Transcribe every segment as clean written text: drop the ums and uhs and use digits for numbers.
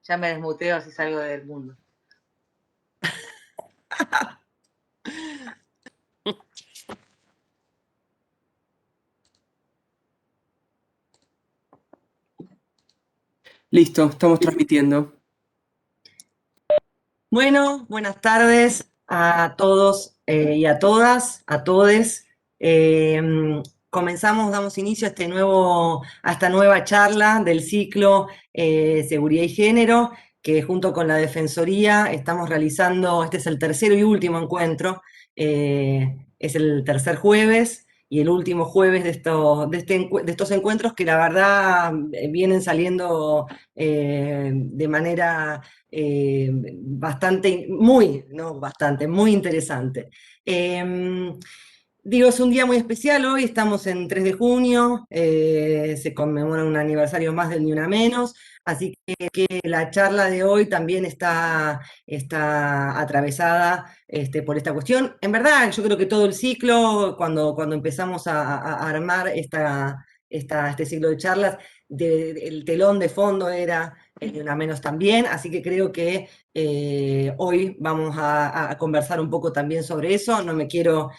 Ya me desmuteo así salgo del mundo. Listo, estamos transmitiendo. Bueno, buenas tardes a todos y a todas, a todes. Comenzamos, damos inicio a esta nueva charla del ciclo Seguridad y Género, que junto con la Defensoría estamos realizando. Este es el tercero y último encuentro, es el tercer jueves y el último jueves de estos encuentros que la verdad vienen saliendo de manera muy interesante. Digo, es un día muy especial hoy, estamos en 3 de junio, se conmemora un aniversario más del Ni Una Menos, así que la charla de hoy también está atravesada por esta cuestión. En verdad, yo creo que todo el ciclo, cuando empezamos a armar este ciclo de charlas, el telón de fondo era el Ni Una Menos también, así que creo que hoy vamos a conversar un poco también sobre eso. No me quiero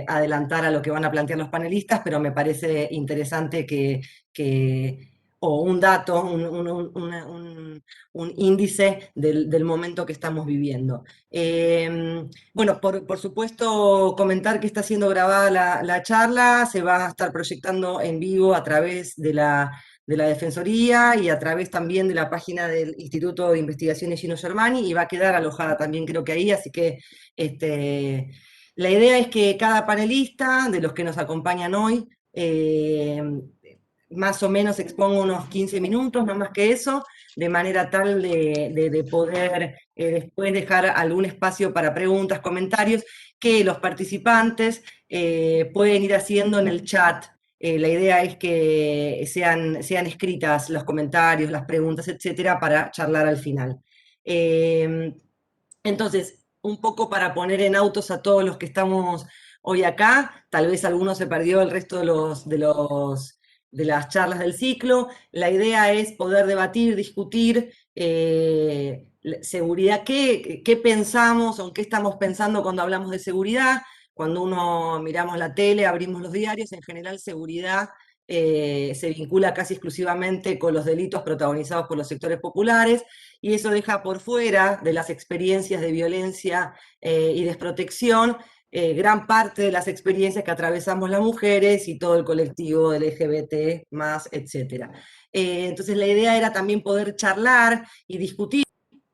adelantar a lo que van a plantear los panelistas, pero me parece interesante o un dato, un índice del momento que estamos viviendo. Bueno, por supuesto, comentar que está siendo grabada la charla, se va a estar proyectando en vivo a través de la Defensoría y a través también de la página del Instituto de Investigaciones Gino Germani, y va a quedar alojada también creo que ahí, así que la idea es que cada panelista de los que nos acompañan hoy más o menos exponga unos 15 minutos, no más que eso, de manera tal de poder después dejar algún espacio para preguntas, comentarios, que los participantes pueden ir haciendo en el chat. La idea es que sean escritas los comentarios, las preguntas, etcétera, para charlar al final. Entonces, un poco para poner en autos a todos los que estamos hoy acá, tal vez alguno se perdió el resto de las charlas del ciclo. La idea es poder debatir, discutir seguridad, qué pensamos o en qué estamos pensando cuando hablamos de seguridad. Cuando uno miramos la tele, abrimos los diarios, en general seguridad se vincula casi exclusivamente con los delitos protagonizados por los sectores populares, y eso deja por fuera de las experiencias de violencia y desprotección gran parte de las experiencias que atravesamos las mujeres y todo el colectivo LGBT+, etc. Entonces la idea era también poder charlar y discutir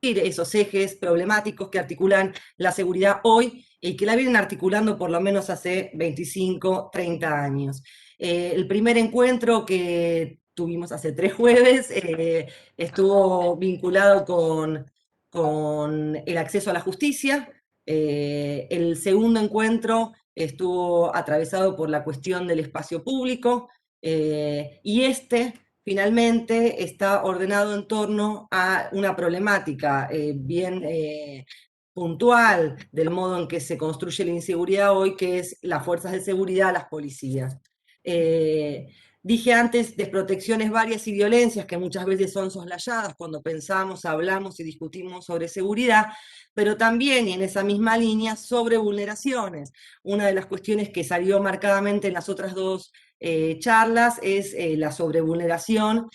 esos ejes problemáticos que articulan la seguridad hoy y que la vienen articulando por lo menos hace 25, 30 años. El primer encuentro que tuvimos hace 3 jueves estuvo vinculado con el acceso a la justicia. El segundo encuentro estuvo atravesado por la cuestión del espacio público, y finalmente está ordenado en torno a una problemática bien puntual del modo en que se construye la inseguridad hoy, que es las fuerzas de seguridad, las policías. Dije antes desprotecciones varias y violencias que muchas veces son soslayadas cuando pensamos, hablamos y discutimos sobre seguridad, pero también, y en esa misma línea, sobre vulneraciones. Una de las cuestiones que salió marcadamente en las otras dos charlas es la sobrevulneración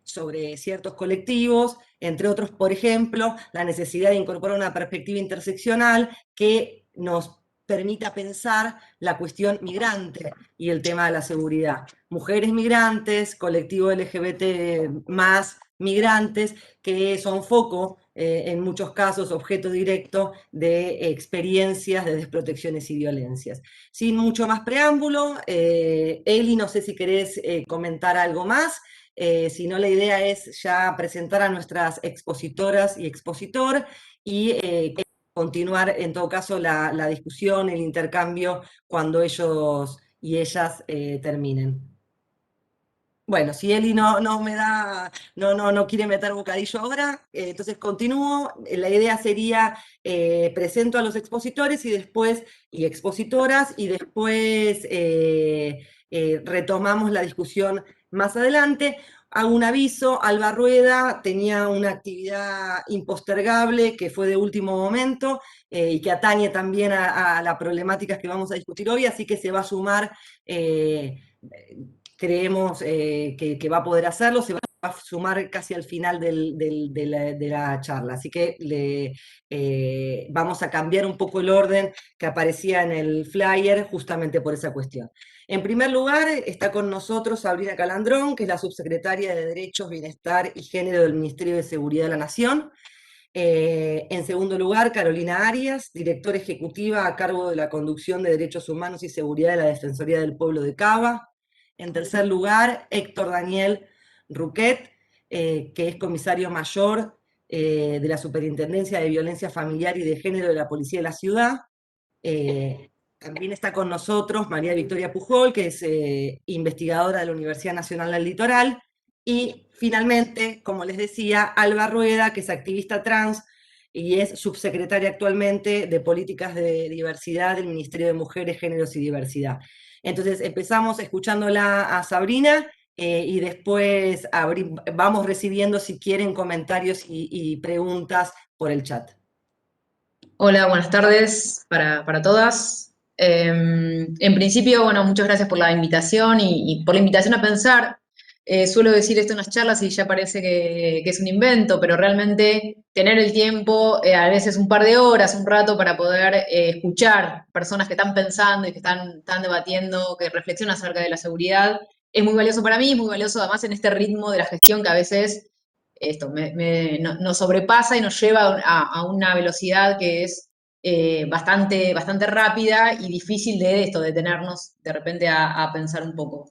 sobre ciertos colectivos, entre otros, por ejemplo, la necesidad de incorporar una perspectiva interseccional que nos permita pensar la cuestión migrante y el tema de la seguridad. Mujeres migrantes, colectivo LGBT más migrantes, que son foco, en muchos casos, objeto directo de experiencias de desprotecciones y violencias. Sin mucho más preámbulo, Eli, no sé si querés comentar algo más. Si no, la idea es ya presentar a nuestras expositoras y expositor y continuar, en todo caso, la discusión, el intercambio, cuando ellos y ellas terminen. Bueno, si Eli no quiere meter bocadillo ahora, entonces continúo. La idea sería, presento a los expositores y expositoras, y después retomamos la discusión más adelante. Hago un aviso, Alba Rueda tenía una actividad impostergable que fue de último momento y que atañe también a las problemáticas que vamos a discutir hoy, así que se va a sumar, creemos que va a poder hacerlo, se va a sumar casi al final de la charla, así que vamos a cambiar un poco el orden que aparecía en el flyer justamente por esa cuestión. En primer lugar, está con nosotros Sabrina Calandrón, que es la subsecretaria de Derechos, Bienestar y Género del Ministerio de Seguridad de la Nación. En segundo lugar, Carolina Arias, directora ejecutiva a cargo de la conducción de Derechos Humanos y Seguridad de la Defensoría del Pueblo de Cava. En tercer lugar, Héctor Daniel Ruquet, que es comisario mayor de la Superintendencia de Violencia Familiar y de Género de la Policía de la Ciudad. También está con nosotros María Victoria Pujol, que es investigadora de la Universidad Nacional del Litoral. Y finalmente, como les decía, Alba Rueda, que es activista trans y es subsecretaria actualmente de Políticas de Diversidad del Ministerio de Mujeres, Géneros y Diversidad. Entonces empezamos escuchándola a Sabrina y después vamos recibiendo, si quieren, comentarios y preguntas por el chat. Hola, buenas tardes para todas. En principio, bueno, muchas gracias por la invitación y por la invitación a pensar. Suelo decir esto en las charlas y ya parece que es un invento, pero realmente tener el tiempo, a veces un par de horas, un rato, para poder escuchar personas que están pensando y que están debatiendo, que reflexionan acerca de la seguridad, es muy valioso para mí, muy valioso además en este ritmo de la gestión que a veces nos sobrepasa y nos lleva a una velocidad que es bastante rápida y difícil de detenernos de repente a pensar un poco.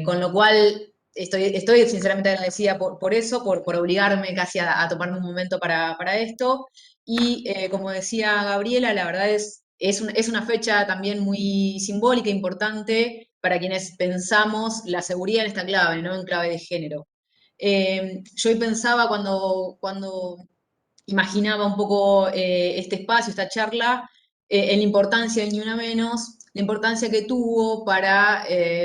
Con lo cual, estoy sinceramente agradecida por eso, por obligarme casi a tomarme un momento para esto. Y como decía Gabriela, la verdad es una fecha también muy simbólica, importante para quienes pensamos la seguridad en esta clave, ¿no? En clave de género. Yo hoy pensaba cuando imaginaba un poco este espacio, esta charla, en la importancia, ni una menos, la importancia que tuvo para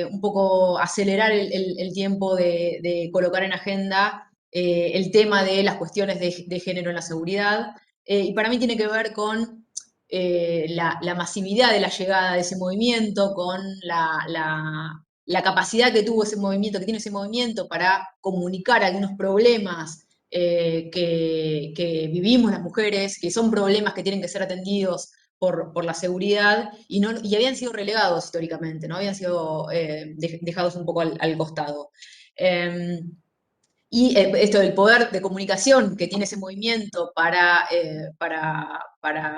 un poco acelerar el tiempo de colocar en agenda el tema de las cuestiones de género en la seguridad. Y para mí tiene que ver con la masividad de la llegada de ese movimiento, con la capacidad que tuvo ese movimiento, que tiene ese movimiento para comunicar algunos problemas que vivimos las mujeres, que son problemas que tienen que ser atendidos por la seguridad y habían sido relegados históricamente, ¿no? Habían sido dejados un poco al costado. Eh, esto del poder de comunicación que tiene ese movimiento para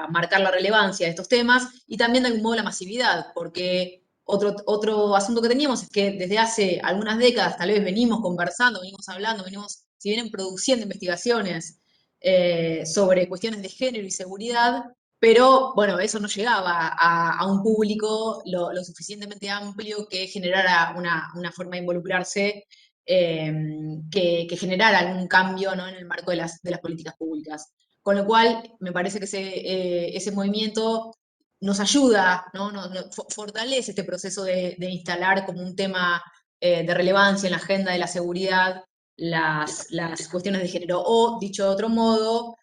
marcar la relevancia de estos temas y también de algún modo la masividad, porque otro asunto que teníamos es que desde hace algunas décadas tal vez venimos conversando, venimos hablando, si vienen produciendo investigaciones sobre cuestiones de género y seguridad, pero bueno, eso no llegaba a un público lo suficientemente amplio que generara una forma de involucrarse eh, que generara algún cambio, ¿no? En el marco de las políticas públicas. Con lo cual, me parece que ese movimiento nos ayuda, ¿no? Fortalece este proceso de instalar como un tema de relevancia en la agenda de la seguridad las cuestiones de género. O, dicho de otro modo,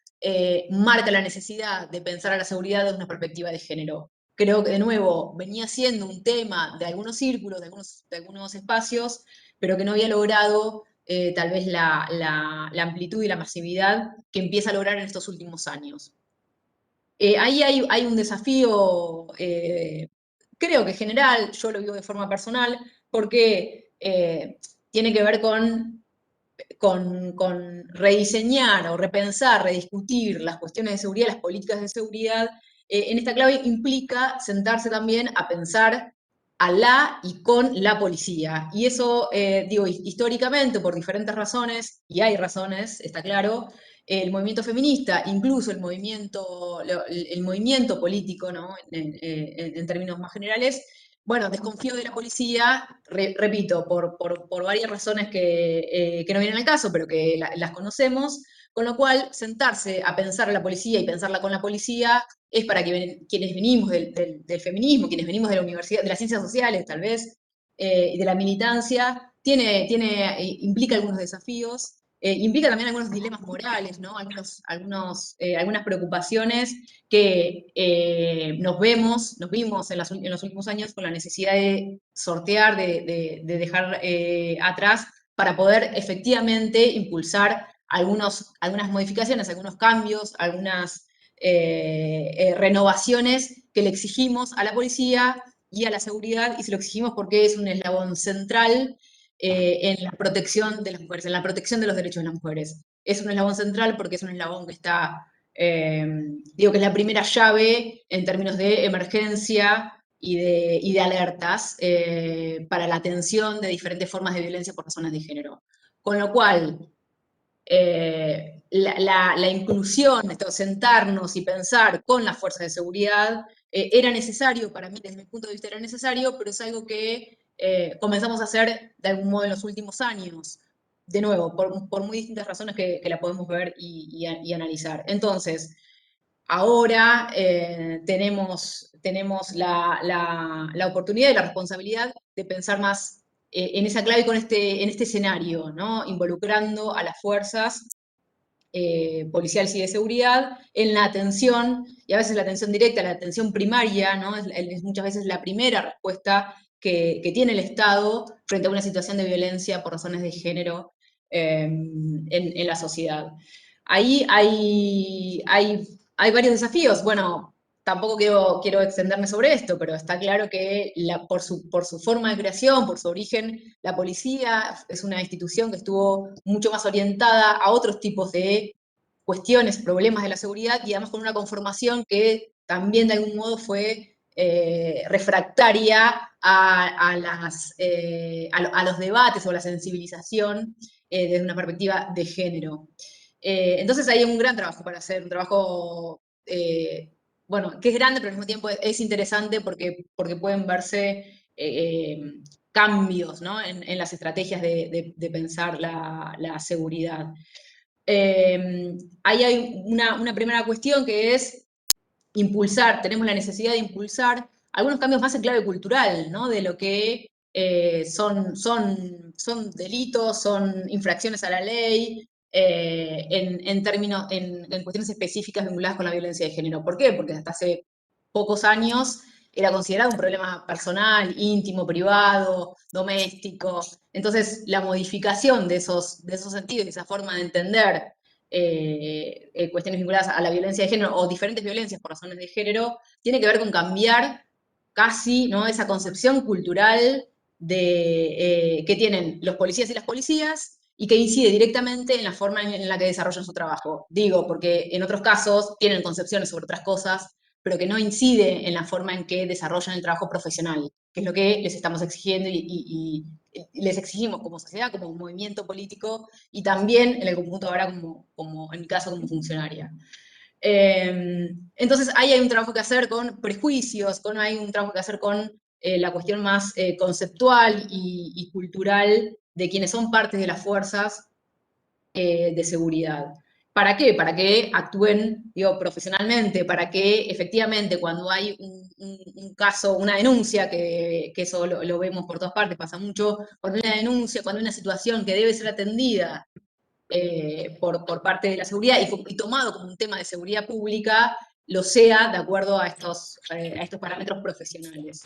marca la necesidad de pensar a la seguridad desde una perspectiva de género. Creo que, de nuevo, venía siendo un tema de algunos círculos, de algunos espacios, pero que no había logrado tal vez la amplitud y la masividad que empieza a lograr en estos últimos años. Ahí hay un desafío, creo que general, yo lo vivo de forma personal, porque tiene que ver con rediseñar o repensar, rediscutir las cuestiones de seguridad, las políticas de seguridad. En esta clave implica sentarse también a pensar a la y con la policía. Y eso, digo, históricamente, por diferentes razones, y hay razones, está claro, el movimiento feminista, incluso el movimiento político, ¿no? En términos más generales, bueno, desconfío de la policía, repito, por varias razones que no vienen al caso, pero que las conocemos, con lo cual sentarse a pensar a la policía y pensarla con la policía es para quienes venimos del feminismo, quienes venimos de la universidad, de las ciencias sociales, tal vez, y de la militancia, implica algunos desafíos, implica también algunos dilemas morales, ¿no? Algunas preocupaciones que nos vimos en los últimos años con la necesidad de sortear, de dejar atrás para poder efectivamente impulsar algunas modificaciones, algunos cambios, algunas renovaciones que le exigimos a la policía y a la seguridad, y se lo exigimos porque es un eslabón central en la protección de las mujeres, en la protección de los derechos de las mujeres. Es un eslabón central porque es un eslabón que está, eh, digo que es la primera llave en términos de emergencia y de alertas para la atención de diferentes formas de violencia por razones de género. Con lo cual, la inclusión, esto, sentarnos y pensar con las fuerzas de seguridad, era necesario, para mí desde mi punto de vista era necesario, pero es algo que comenzamos a hacer de algún modo en los últimos años, de nuevo, por muy distintas razones que la podemos ver y analizar. Entonces, ahora tenemos la oportunidad y la responsabilidad de pensar más en esa clave y en este escenario, ¿no? Involucrando a las fuerzas policiales y de seguridad en la atención, y a veces la atención directa, la atención primaria, ¿no? Es muchas veces la primera respuesta que tiene el Estado frente a una situación de violencia por razones de género en la sociedad. Ahí hay varios desafíos. Bueno, tampoco quiero extenderme sobre esto, pero está claro que por su forma de creación, por su origen, la policía es una institución que estuvo mucho más orientada a otros tipos de cuestiones, problemas de la seguridad, y además con una conformación que también de algún modo fue refractaria a los debates o a la sensibilización desde una perspectiva de género. Entonces hay un gran trabajo para hacer, un trabajo, bueno, que es grande, pero al mismo tiempo es interesante porque pueden verse cambios, ¿no? En las estrategias de pensar la seguridad. Ahí hay una primera cuestión que es impulsar, tenemos la necesidad de impulsar algunos cambios más en clave cultural, ¿no? De lo que son delitos, son infracciones a la ley, en cuestiones específicas vinculadas con la violencia de género. ¿Por qué? Porque hasta hace pocos años era considerado un problema personal, íntimo, privado, doméstico. Entonces, la modificación de esos sentidos, de esa forma de entender cuestiones vinculadas a la violencia de género o diferentes violencias por razones de género, tiene que ver con cambiar casi, ¿no? Esa concepción cultural que tienen los policías y las policías y que incide directamente en la forma en la que desarrollan su trabajo. Digo, porque en otros casos tienen concepciones sobre otras cosas, pero que no incide en la forma en que desarrollan el trabajo profesional, que es lo que les estamos exigiendo y les exigimos como sociedad, como movimiento político y también en el conjunto ahora como en mi caso como funcionaria. Entonces ahí hay un trabajo que hacer con prejuicios, hay un trabajo que hacer con la cuestión más conceptual y cultural de quienes son parte de las fuerzas de seguridad. ¿Para qué? Para que actúen, digo, profesionalmente, para que efectivamente cuando hay un caso, una denuncia, que eso lo vemos por todas partes, pasa mucho, cuando hay una denuncia, cuando hay una situación que debe ser atendida por parte de la seguridad y tomado como un tema de seguridad pública, lo sea de acuerdo a estos parámetros profesionales.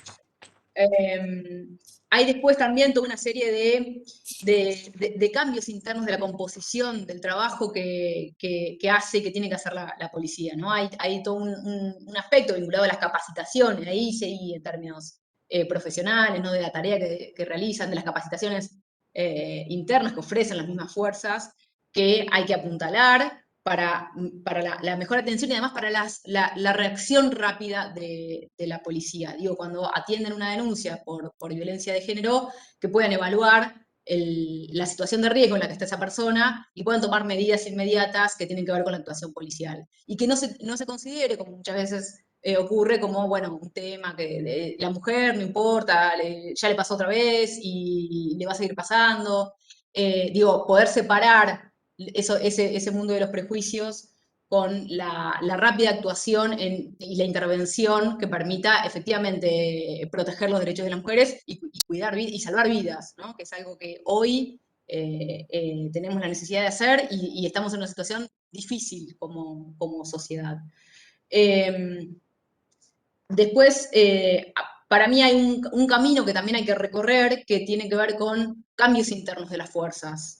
Hay después también toda una serie de cambios internos de la composición del trabajo que hace, que tiene que hacer la policía, ¿no? Hay todo un aspecto vinculado a las capacitaciones, ahí sí, en términos profesionales, ¿no? De la tarea que realizan, de las capacitaciones internas que ofrecen las mismas fuerzas, que hay que apuntalar para la mejor atención y además para la reacción rápida de la policía. Digo, cuando atienden una denuncia por violencia de género, que puedan evaluar la situación de riesgo en la que está esa persona y puedan tomar medidas inmediatas que tienen que ver con la actuación policial. Y que no se considere, como muchas veces ocurre, como, bueno, un tema que la mujer no importa, ya le pasó otra vez y le va a seguir pasando. Digo, poder separar ese mundo de los prejuicios con la rápida actuación y la intervención que permita efectivamente proteger los derechos de las mujeres y cuidar y salvar vidas, ¿no? Que es algo que hoy tenemos la necesidad de hacer y estamos en una situación difícil como sociedad. Después, para mí hay un camino que también hay que recorrer que tiene que ver con cambios internos de las fuerzas.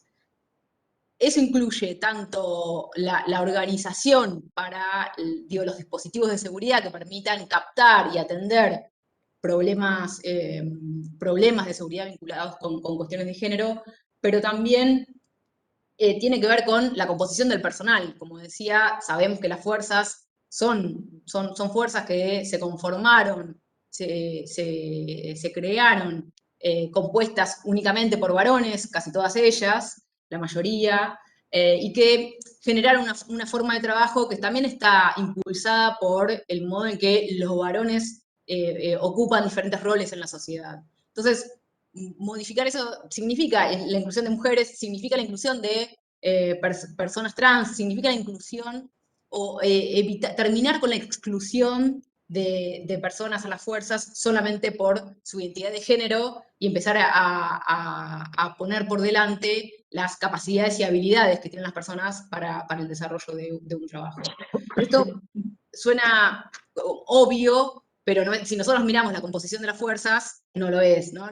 Eso incluye tanto la organización para, digo, los dispositivos de seguridad que permitan captar y atender problemas, problemas de seguridad vinculados con cuestiones de género, pero también tiene que ver con la composición del personal. Como decía, sabemos que las fuerzas son fuerzas que se conformaron, se crearon compuestas únicamente por varones, casi todas ellas, la mayoría, y que generaron una forma de trabajo que también está impulsada por el modo en que los varones ocupan diferentes roles en la sociedad. Entonces, modificar eso significa la inclusión de mujeres, significa la inclusión de personas trans, significa la inclusión o terminar con la exclusión de personas a las fuerzas solamente por su identidad de género y empezar a poner por delante las capacidades y habilidades que tienen las personas para el desarrollo de un trabajo. Esto suena obvio, pero no, si nosotros miramos la composición de las fuerzas, no lo es, ¿no?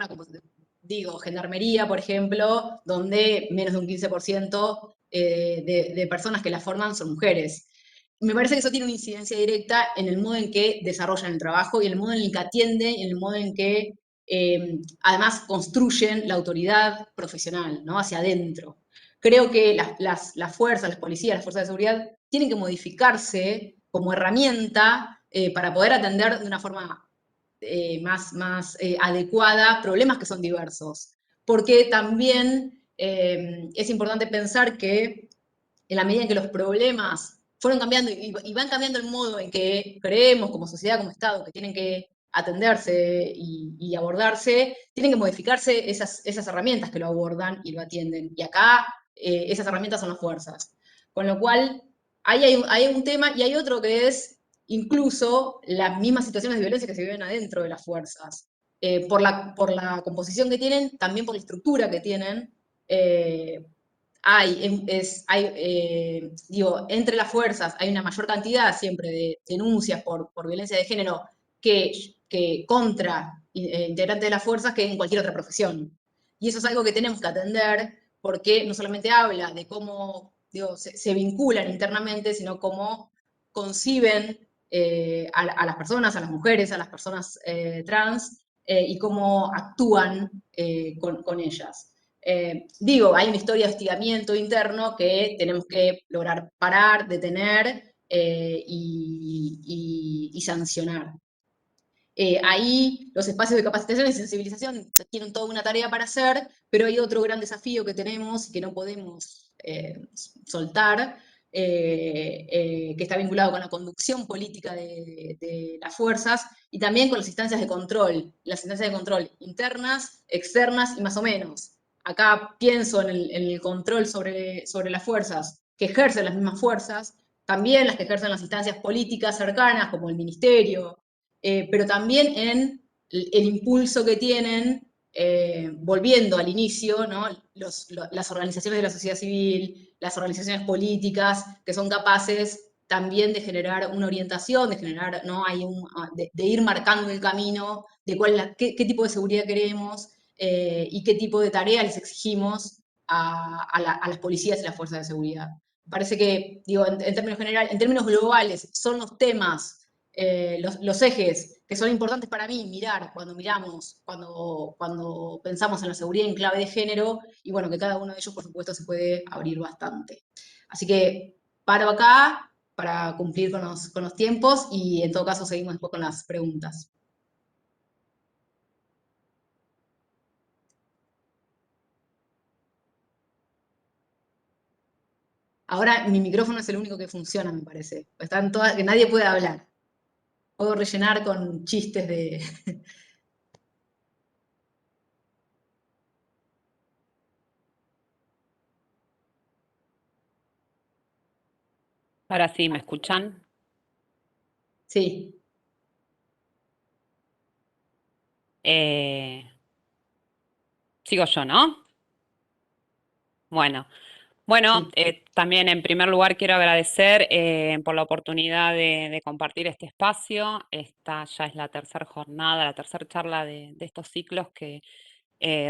Digo, gendarmería, por ejemplo, donde menos de un 15% de personas que la forman son mujeres. Me parece que eso tiene una incidencia directa en el modo en que desarrollan el trabajo y en el modo en el que atienden y en el modo en que además construyen la autoridad profesional, ¿no? Hacia adentro. Creo que las fuerzas, las policías, las fuerzas de seguridad tienen que modificarse como herramienta para poder atender de una forma más adecuada problemas que son diversos. Porque también es importante pensar que en la medida en que los problemas fueron cambiando y van cambiando el modo en que creemos como sociedad, como Estado, que tienen que atenderse y abordarse, tienen que modificarse esas herramientas que lo abordan y lo atienden. Y acá esas herramientas son las fuerzas. Con lo cual, ahí hay un tema y hay otro que es incluso las mismas situaciones de violencia que se viven adentro de las fuerzas. Por la composición que tienen, también por la estructura que tienen, eh, digo, entre las fuerzas hay una mayor cantidad siempre de denuncias por violencia de género que contra integrantes de las fuerzas que en cualquier otra profesión. Y eso es algo que tenemos que atender porque no solamente habla de cómo digo, se vinculan internamente, sino cómo conciben a las personas, a las mujeres, a las personas trans y cómo actúan con ellas. Digo, hay una historia de hostigamiento interno que tenemos que lograr parar, detener y sancionar. Ahí los espacios de capacitación y sensibilización tienen toda una tarea para hacer, pero hay otro gran desafío que tenemos y que no podemos soltar, que está vinculado con la conducción política de las fuerzas y también con las instancias de control internas, externas y más o menos. Acá pienso en el control sobre las fuerzas que ejercen las mismas fuerzas, también las que ejercen las instancias políticas cercanas, como el ministerio, pero también en el impulso que tienen, volviendo al inicio, ¿no? Las organizaciones de la sociedad civil, las organizaciones políticas, que son capaces también de generar una orientación, de generar, ¿no? de ir marcando el camino de qué tipo de seguridad queremos y qué tipo de tareas les exigimos a las policías y las fuerzas de seguridad. Parece que, digo, en términos generales, en términos globales, son los temas los ejes que son importantes para mí mirar cuando pensamos en la seguridad en clave de género, y bueno, que cada uno de ellos, por supuesto, se puede abrir bastante. Así que paro acá para cumplir con los tiempos y en todo caso seguimos después con las preguntas. Ahora mi micrófono es el único que funciona, me parece. Están todas, que nadie puede hablar. Puedo rellenar con chistes de, Ahora sí, ¿me escuchan? Sí, Eh, sigo yo, ¿no? Bueno, bueno, sí. también en primer lugar quiero agradecer por la oportunidad de compartir este espacio. Esta ya es la tercera jornada, la tercera charla de estos ciclos que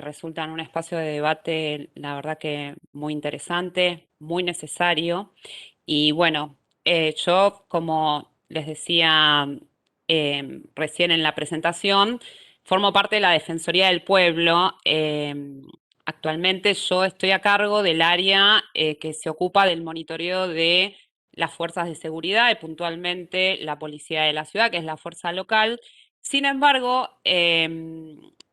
resultan un espacio de debate, la verdad que muy interesante, muy necesario. Y bueno, yo, como les decía recién en la presentación, formo parte de la Defensoría del Pueblo. Actualmente yo estoy a cargo del área que se ocupa del monitoreo de las fuerzas de seguridad y puntualmente la policía de la ciudad, que es la fuerza local. Sin embargo,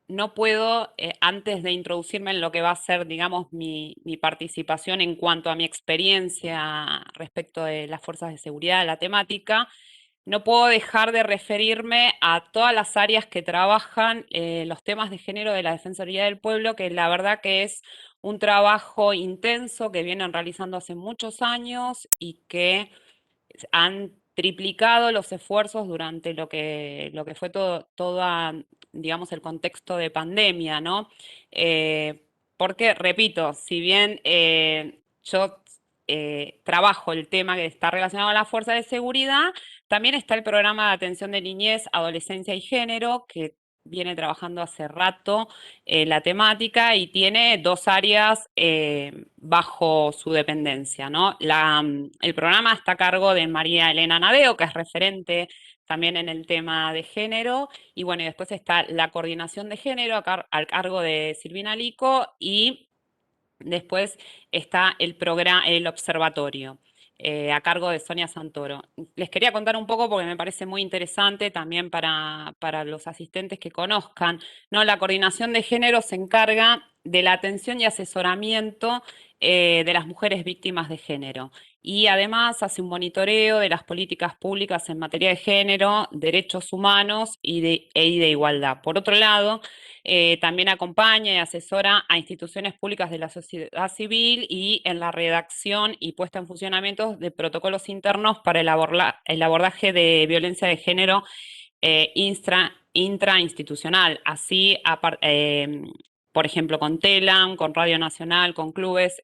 no puedo, antes de introducirme en lo que va a ser, digamos, mi participación en cuanto a mi experiencia respecto de las fuerzas de seguridad, de la temática, no puedo dejar de referirme a todas las áreas que trabajan los temas de género de la Defensoría del Pueblo, que la verdad que es un trabajo intenso que vienen realizando hace muchos años y que han triplicado los esfuerzos durante lo que fue toda, digamos, el contexto de pandemia, ¿no? Porque, repito, si bien yo trabajo el tema que está relacionado a la fuerza de seguridad, también está el programa de atención de niñez, adolescencia y género, que viene trabajando hace rato la temática y tiene dos áreas bajo su dependencia, ¿no? El programa está a cargo de María Elena Nadeo, que es referente también en el tema de género, y bueno, y después está la coordinación de género al cargo de Silvina Lico y después está el observatorio. A cargo de Sonia Santoro. Les quería contar un poco porque me parece muy interesante también para los asistentes que conozcan, ¿no? La coordinación de género se encarga de la atención y asesoramiento de las mujeres víctimas de género y además hace un monitoreo de las políticas públicas en materia de género, derechos humanos y de igualdad. Por otro lado, también acompaña y asesora a instituciones públicas de la sociedad civil y en la redacción y puesta en funcionamiento de protocolos internos para el abordaje de violencia de género intrainstitucional. Así, por ejemplo, con TELAM, con Radio Nacional, con clubes,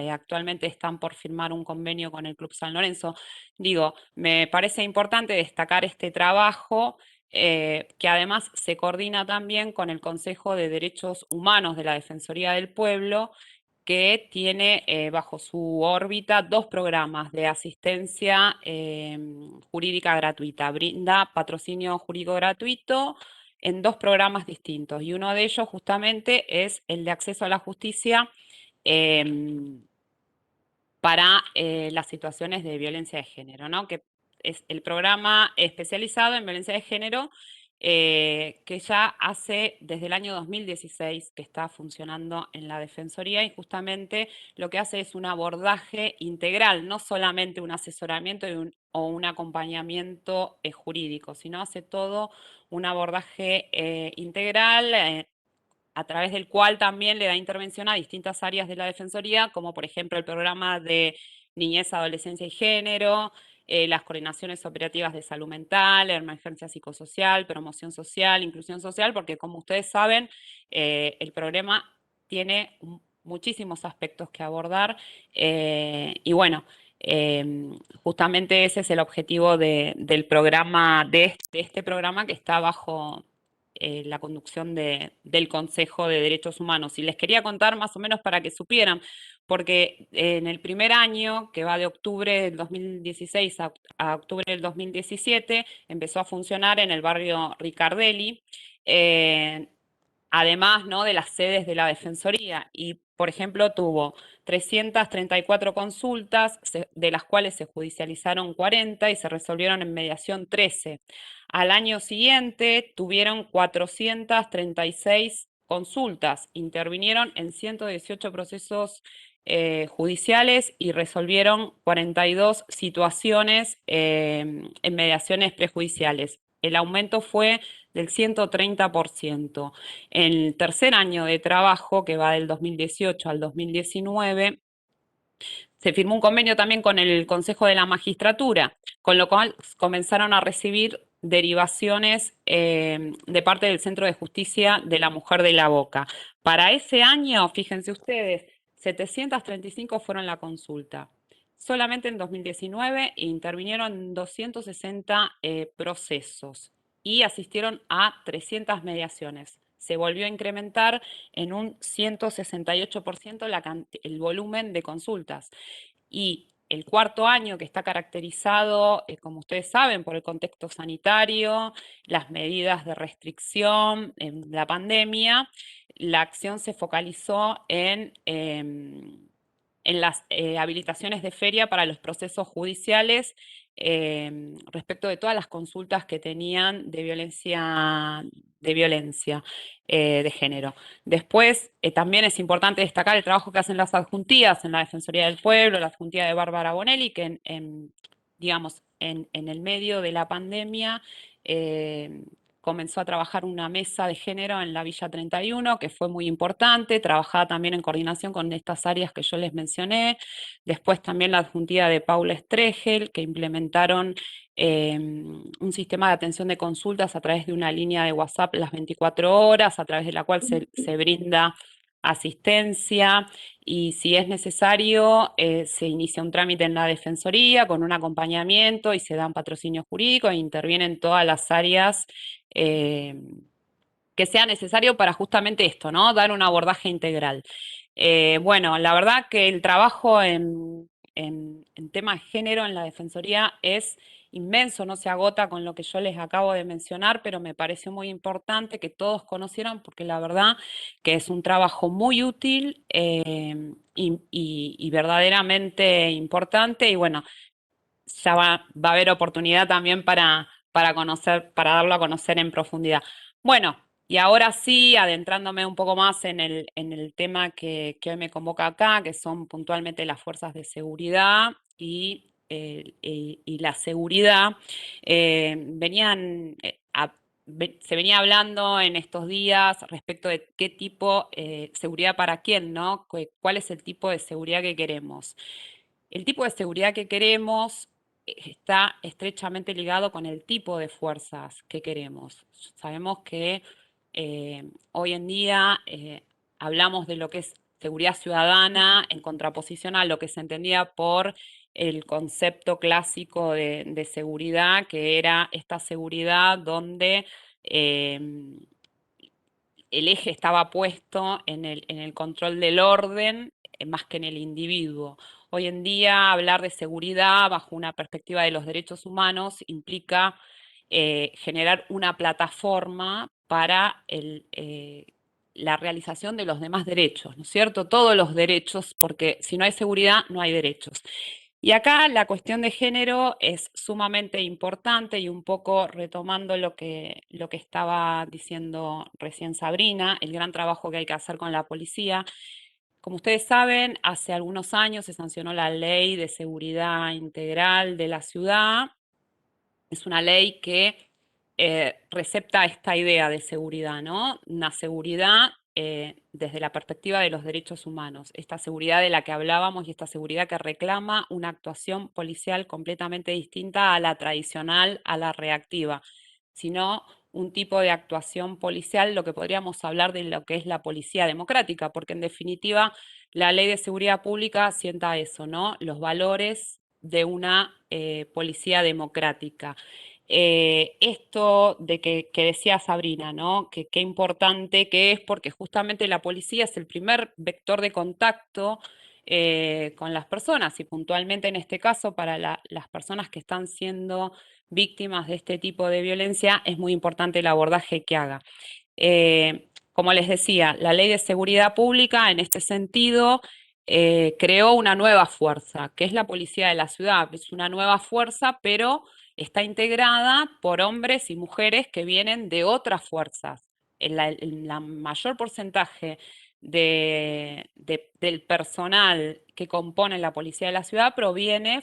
actualmente están por firmar un convenio con el Club San Lorenzo. Digo, me parece importante destacar este trabajo que además se coordina también con el Consejo de Derechos Humanos de la Defensoría del Pueblo, que tiene bajo su órbita dos programas de asistencia jurídica gratuita. Brinda patrocinio jurídico gratuito en dos programas distintos y uno de ellos justamente es el de acceso a la justicia para las situaciones de violencia de género, ¿no? Que es el programa especializado en violencia de género que ya hace desde el año 2016 que está funcionando en la Defensoría y justamente lo que hace es un abordaje integral, no solamente un asesoramiento o un acompañamiento jurídico, sino hace todo un abordaje integral a través del cual también le da intervención a distintas áreas de la Defensoría, como por ejemplo el programa de niñez, adolescencia y género, las coordinaciones operativas de salud mental, emergencia psicosocial, promoción social, inclusión social, porque como ustedes saben, el programa tiene muchísimos aspectos que abordar y bueno, justamente ese es el objetivo del programa, de este programa que está bajo la conducción del Consejo de Derechos Humanos. Y les quería contar más o menos para que supieran, porque en el primer año, que va de octubre del 2016 a octubre del 2017, empezó a funcionar en el barrio Ricardelli. Además, ¿no?, de las sedes de la Defensoría. Y, por ejemplo, tuvo 334 consultas, de las cuales se judicializaron 40 y se resolvieron en mediación 13. Al año siguiente tuvieron 436 consultas, intervinieron en 118 procesos judiciales y resolvieron 42 situaciones en mediaciones prejudiciales. El aumento fue del 130%. En el tercer año de trabajo, que va del 2018 al 2019, se firmó un convenio también con el Consejo de la Magistratura, con lo cual comenzaron a recibir derivaciones de parte del Centro de Justicia de la Mujer de La Boca. Para ese año, fíjense ustedes, 735 fueron la consulta. Solamente en 2019 intervinieron 260 procesos y asistieron a 300 mediaciones. Se volvió a incrementar en un 168% el volumen de consultas. Y el cuarto año, que está caracterizado, como ustedes saben, por el contexto sanitario, las medidas de restricción, en la pandemia, la acción se focalizó en las habilitaciones de feria para los procesos judiciales respecto de todas las consultas que tenían de violencia de género. Después, también es importante destacar el trabajo que hacen las adjuntías en la Defensoría del Pueblo, la adjuntía de Bárbara Bonelli, que digamos, en el medio de la pandemia comenzó a trabajar una mesa de género en la Villa 31, que fue muy importante, trabajaba también en coordinación con estas áreas que yo les mencioné. Después también la adjuntía de Paula Stregel, que implementaron un sistema de atención de consultas a través de una línea de WhatsApp las 24 horas, a través de la cual se brinda asistencia y si es necesario se inicia un trámite en la Defensoría con un acompañamiento y se dan patrocinios jurídicos e intervienen todas las áreas que sea necesario para justamente esto, ¿no? Dar un abordaje integral. Bueno, la verdad que el trabajo en tema de género en la Defensoría es inmenso, no se agota con lo que yo les acabo de mencionar, pero me pareció muy importante que todos conocieran porque la verdad que es un trabajo muy útil y verdaderamente importante y bueno, ya va a haber oportunidad también para conocer, para darlo a conocer en profundidad. Bueno, y ahora sí, adentrándome un poco más en el tema que hoy me convoca acá, que son puntualmente las fuerzas de seguridad y la seguridad, se venía hablando en estos días respecto de qué tipo, seguridad para quién, ¿no? ¿Cuál es el tipo de seguridad que queremos? El tipo de seguridad que queremos está estrechamente ligado con el tipo de fuerzas que queremos. Sabemos que hoy en día hablamos de lo que es seguridad ciudadana en contraposición a lo que se entendía por el concepto clásico de seguridad, que era esta seguridad donde el eje estaba puesto en el control del orden más que en el individuo. Hoy en día hablar de seguridad bajo una perspectiva de los derechos humanos implica generar una plataforma para la realización de los demás derechos, ¿no es cierto? Todos los derechos, porque si no hay seguridad, no hay derechos. Y acá la cuestión de género es sumamente importante y un poco retomando lo que estaba diciendo recién Sabrina, el gran trabajo que hay que hacer con la policía. Como ustedes saben, hace algunos años se sancionó la Ley de Seguridad Integral de la Ciudad. Es una ley que recepta esta idea de seguridad, ¿no? Una seguridad desde la perspectiva de los derechos humanos, esta seguridad de la que hablábamos y esta seguridad que reclama una actuación policial completamente distinta a la tradicional, a la reactiva, sino un tipo de actuación policial, lo que podríamos hablar de lo que es la policía democrática, porque en definitiva la ley de seguridad pública sienta eso, ¿no? Los valores de una policía democrática. Esto de que decía Sabrina, ¿no? Que qué importante que es, porque justamente la policía es el primer vector de contacto con las personas y puntualmente en este caso para las personas que están siendo víctimas de este tipo de violencia es muy importante el abordaje que haga. Como les decía, la Ley de Seguridad Pública en este sentido creó una nueva fuerza, que es la Policía de la Ciudad. Es una nueva fuerza, pero está integrada por hombres y mujeres que vienen de otras fuerzas. La mayor porcentaje del personal que compone la Policía de la Ciudad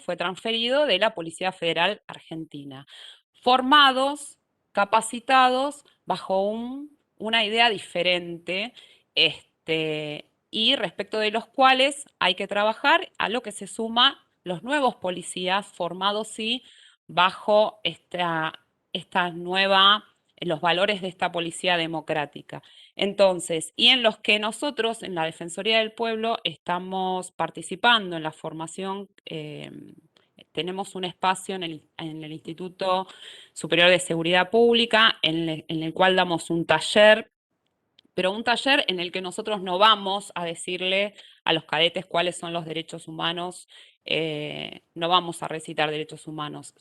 fue transferido de la Policía Federal Argentina, formados, capacitados bajo una idea diferente y respecto de los cuales hay que trabajar, a lo que se suma los nuevos policías formados, sí, bajo esta nueva, los valores de esta policía democrática. Entonces, y en los que nosotros, en la Defensoría del Pueblo, estamos participando en la formación, tenemos un espacio en el Instituto Superior de Seguridad Pública, en el cual damos un taller, pero un taller en el que nosotros no vamos a decirle a los cadetes cuáles son los derechos humanos, no vamos a recitar derechos humanos,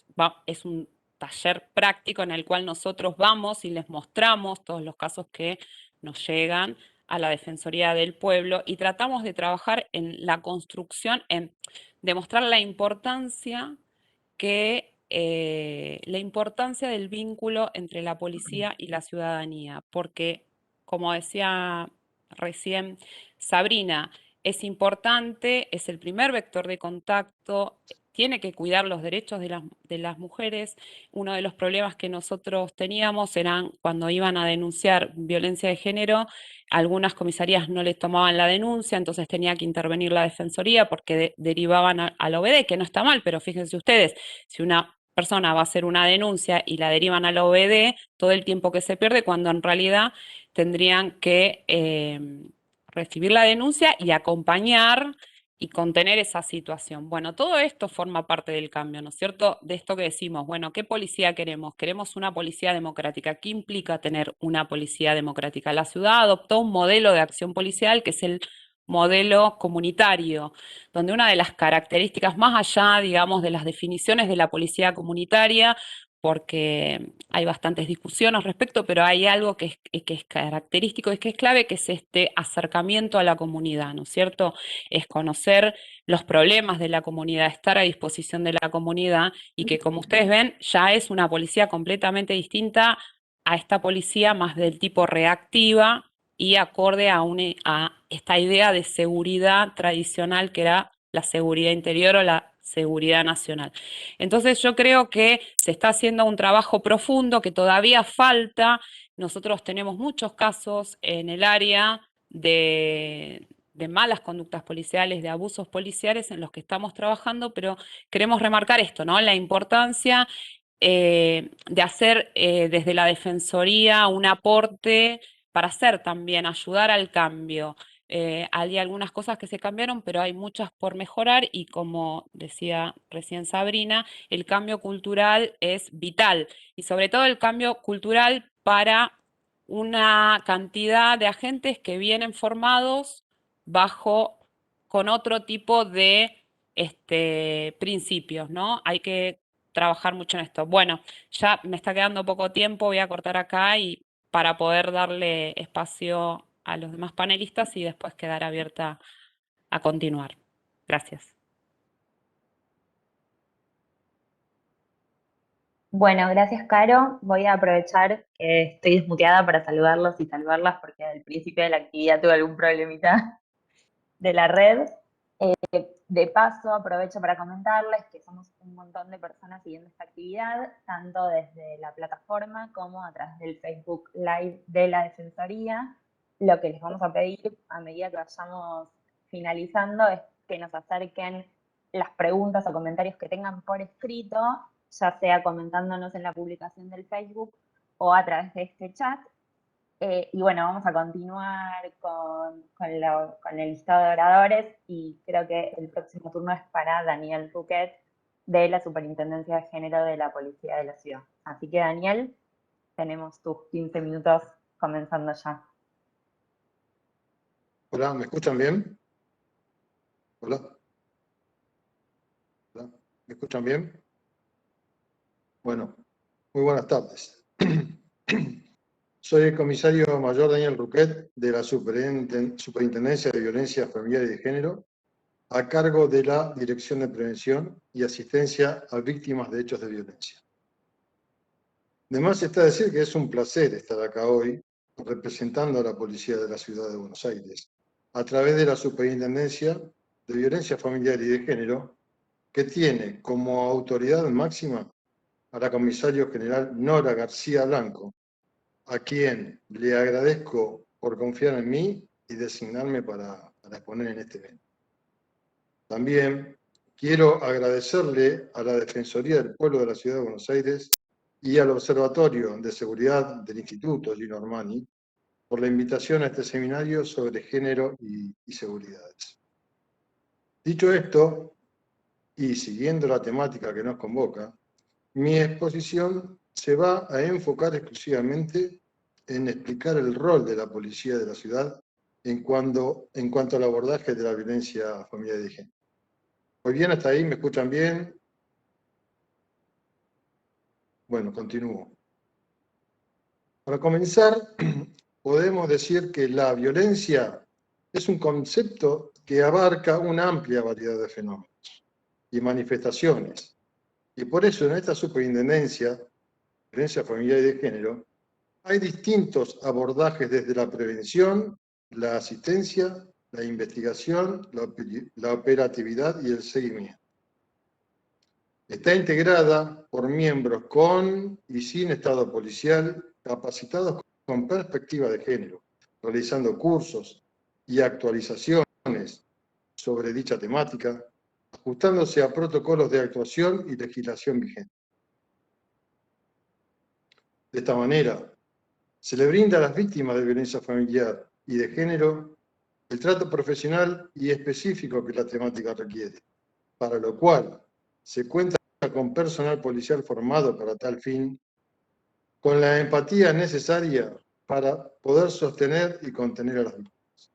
es un taller práctico en el cual nosotros vamos y les mostramos todos los casos que nos llegan a la Defensoría del Pueblo y tratamos de trabajar en la construcción, en demostrar la importancia la importancia del vínculo entre la policía y la ciudadanía, porque, como decía recién Sabrina, es importante, es el primer vector de contacto, tiene que cuidar los derechos de las mujeres. Uno de los problemas que nosotros teníamos eran cuando iban a denunciar violencia de género, algunas comisarías no les tomaban la denuncia, entonces tenía que intervenir la Defensoría porque derivaban al OBD, que no está mal, pero fíjense ustedes, si una persona va a hacer una denuncia y la derivan al OBD, todo el tiempo que se pierde, cuando en realidad tendrían que recibir la denuncia y acompañar y contener esa situación. Bueno, todo esto forma parte del cambio, ¿no es cierto? De esto que decimos, bueno, ¿qué policía queremos? Queremos una policía democrática. ¿Qué implica tener una policía democrática? La ciudad adoptó un modelo de acción policial que es el modelo comunitario, donde una de las características, más allá, digamos, de las definiciones de la policía comunitaria, porque hay bastantes discusiones al respecto, pero hay algo que es característico, es que es clave, que es este acercamiento a la comunidad, ¿no es cierto? Es conocer los problemas de la comunidad, estar a disposición de la comunidad y que, como ustedes ven, ya es una policía completamente distinta a esta policía más del tipo reactiva y acorde a esta idea de seguridad tradicional que era la seguridad interior o la seguridad nacional. Entonces yo creo que se está haciendo un trabajo profundo que todavía falta. Nosotros tenemos muchos casos en el área de malas conductas policiales, de abusos policiales en los que estamos trabajando, pero queremos remarcar esto, ¿no? La importancia de hacer desde la Defensoría un aporte para hacer también, ayudar al cambio. Hay algunas cosas que se cambiaron, pero hay muchas por mejorar y, como decía recién Sabrina, el cambio cultural es vital y sobre todo el cambio cultural para una cantidad de agentes que vienen formados con otro tipo de principios, ¿no? Hay que trabajar mucho en esto. Bueno, ya me está quedando poco tiempo, voy a cortar acá y para poder darle espacio a los demás panelistas y después quedar abierta a continuar. Gracias. Bueno, gracias, Caro. Voy a aprovechar que estoy desmuteada para saludarlos y saludarlas porque al principio de la actividad tuve algún problemita de la red. De paso, aprovecho para comentarles que somos un montón de personas siguiendo esta actividad, tanto desde la plataforma como a través del Facebook Live de la Defensoría. Lo que les vamos a pedir a medida que vayamos finalizando es que nos acerquen las preguntas o comentarios que tengan por escrito, ya sea comentándonos en la publicación del Facebook o a través de este chat. Y bueno, vamos a continuar con el listado de oradores y creo que el próximo turno es para Daniel Ruquet de la Superintendencia de Género de la Policía de la Ciudad. Así que, Daniel, tenemos tus 15 minutos comenzando ya. Hola, ¿me escuchan bien? Hola. Hola, ¿me escuchan bien? Bueno, muy buenas tardes. Soy el comisario mayor Daniel Ruquet de la Superintendencia de Violencia Familiar y de Género, a cargo de la Dirección de Prevención y Asistencia a Víctimas de Hechos de Violencia. Además está decir que es un placer estar acá hoy representando a la Policía de la Ciudad de Buenos Aires, a través de la Superintendencia de Violencia Familiar y de Género, que tiene como autoridad máxima a la comisario general Nora García Blanco, a quien le agradezco por confiar en mí y designarme para para exponer en este evento. También quiero agradecerle a la Defensoría del Pueblo de la Ciudad de Buenos Aires y al Observatorio de Seguridad del Instituto Gino Armani por la invitación a este seminario sobre género y seguridades. Dicho esto, y siguiendo la temática que nos convoca, mi exposición se va a enfocar exclusivamente en explicar el rol de la policía de la ciudad en cuanto al abordaje de la violencia familiar y de género. ¿Muy bien hasta ahí? ¿Me escuchan bien? Bueno, continúo. Para comenzar, podemos decir que la violencia es un concepto que abarca una amplia variedad de fenómenos y manifestaciones. Y por eso en esta superintendencia, violencia familiar y de género, hay distintos abordajes desde la prevención, la asistencia, la investigación, la operatividad y el seguimiento. Está integrada por miembros con y sin estado policial, capacitados con perspectiva de género, realizando cursos y actualizaciones sobre dicha temática, ajustándose a protocolos de actuación y legislación vigente. De esta manera, se le brinda a las víctimas de violencia familiar y de género el trato profesional y específico que la temática requiere, para lo cual se cuenta con personal policial formado para tal fin, con la empatía necesaria para poder sostener y contener a las víctimas.